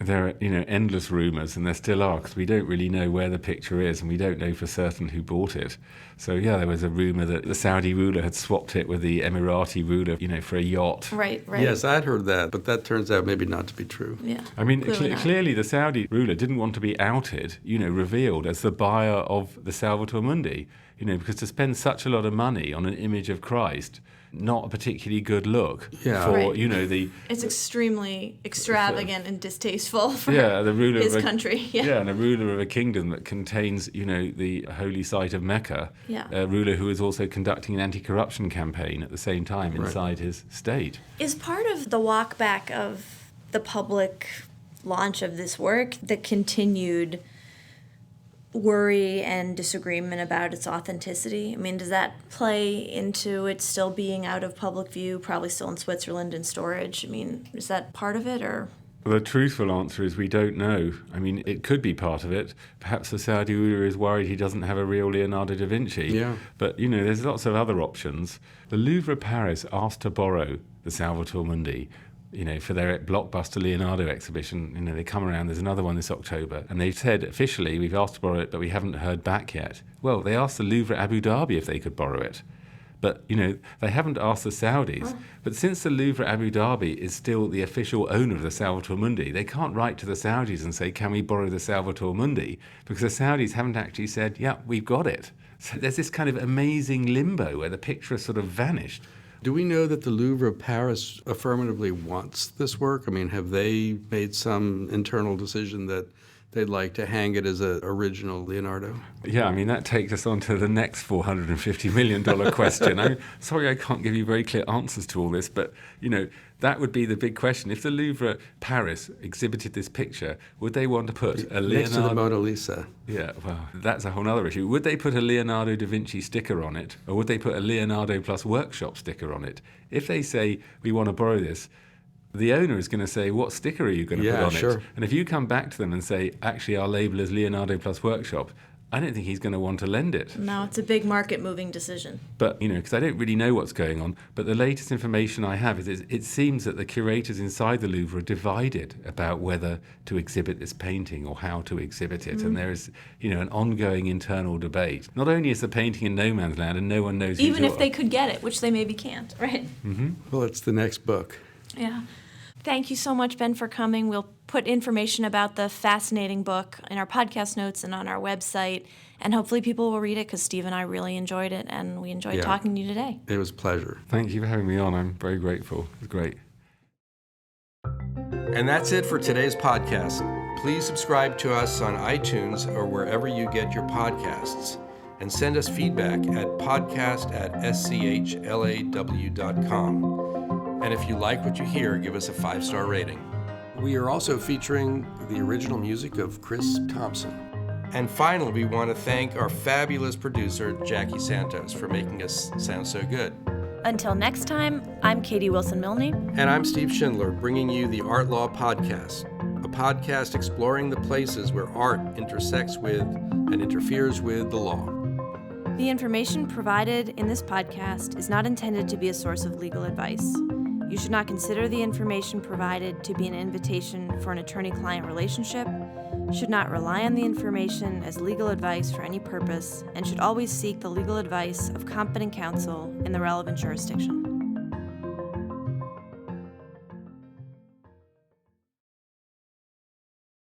There are, endless rumours, and there still are, because we don't really know where the picture is, and we don't know for certain who bought it. So, yeah, there was a rumour that the Saudi ruler had swapped it with the Emirati ruler, for a yacht. Right. Yes, I'd heard that, but that turns out maybe not to be true. Yeah. I mean, clearly the Saudi ruler didn't want to be outed, revealed as the buyer of the Salvator Mundi, because to spend such a lot of money on an image of Christ, not a particularly good look for, the... It's extremely extravagant and distasteful for the ruler his of country. And a ruler of a kingdom that contains, the holy site of Mecca. Yeah. A ruler who is also conducting an anti-corruption campaign at the same time inside his state. Is part of the walk back of the public launch of this work the continued worry and disagreement about its authenticity? I mean, does that play into it still being out of public view, probably still in Switzerland in storage? I mean, is that part of it, or? Well, the truthful answer is we don't know. I mean, it could be part of it. Perhaps the Saudi ruler is worried he doesn't have a real Leonardo da Vinci. Yeah. But, there's lots of other options. The Louvre Paris asked to borrow the Salvator Mundi, for their blockbuster Leonardo exhibition. They come around, there's another one this October, and they said, officially, we've asked to borrow it, but we haven't heard back yet. Well, they asked the Louvre Abu Dhabi if they could borrow it. But, they haven't asked the Saudis. But since the Louvre Abu Dhabi is still the official owner of the Salvator Mundi, they can't write to the Saudis and say, can we borrow the Salvator Mundi? Because the Saudis haven't actually said, yeah, we've got it. So there's this kind of amazing limbo where the picture has sort of vanished. Do we know that the Louvre of Paris affirmatively wants this work? I mean, have they made some internal decision that they'd like to hang it as an original Leonardo? Yeah, I mean, that takes us on to the next $450 million question. I'm sorry I can't give you very clear answers to all this, but, that would be the big question. If the Louvre Paris exhibited this picture, would they want to put a Leonardo... Next to the Mona Lisa. Yeah, well, that's a whole other issue. Would they put a Leonardo Da Vinci sticker on it, or would they put a Leonardo plus workshop sticker on it? If they say, we want to borrow this, the owner is going to say, what sticker are you going to put on it? And if you come back to them and say, actually, our label is Leonardo plus workshop, I don't think he's going to want to lend it. No, it's a big market-moving decision. But, because I don't really know what's going on, but the latest information I have is it seems that the curators inside the Louvre are divided about whether to exhibit this painting or how to exhibit it. And there is, an ongoing internal debate. Not only is the painting in no man's land and no one knows even if they could get it, which they maybe can't, right? Mm-hmm. Well, it's the next book. Yeah. Thank you so much, Ben, for coming. We'll put information about the fascinating book in our podcast notes and on our website, and hopefully people will read it because Steve and I really enjoyed it, and we enjoyed talking to you today. It was a pleasure. Thank you for having me on. I'm very grateful. It was great. And that's it for today's podcast. Please subscribe to us on iTunes or wherever you get your podcasts, and send us feedback at podcast@schlaw.com. And if you like what you hear, give us a 5-star rating. We are also featuring the original music of Chris Thompson. And finally, we want to thank our fabulous producer, Jackie Santos, for making us sound so good. Until next time, I'm Katie Wilson-Milne. And I'm Steve Schindler, bringing you the Art Law Podcast, a podcast exploring the places where art intersects with and interferes with the law. The information provided in this podcast is not intended to be a source of legal advice. You should not consider the information provided to be an invitation for an attorney-client relationship, should not rely on the information as legal advice for any purpose, and should always seek the legal advice of competent counsel in the relevant jurisdiction.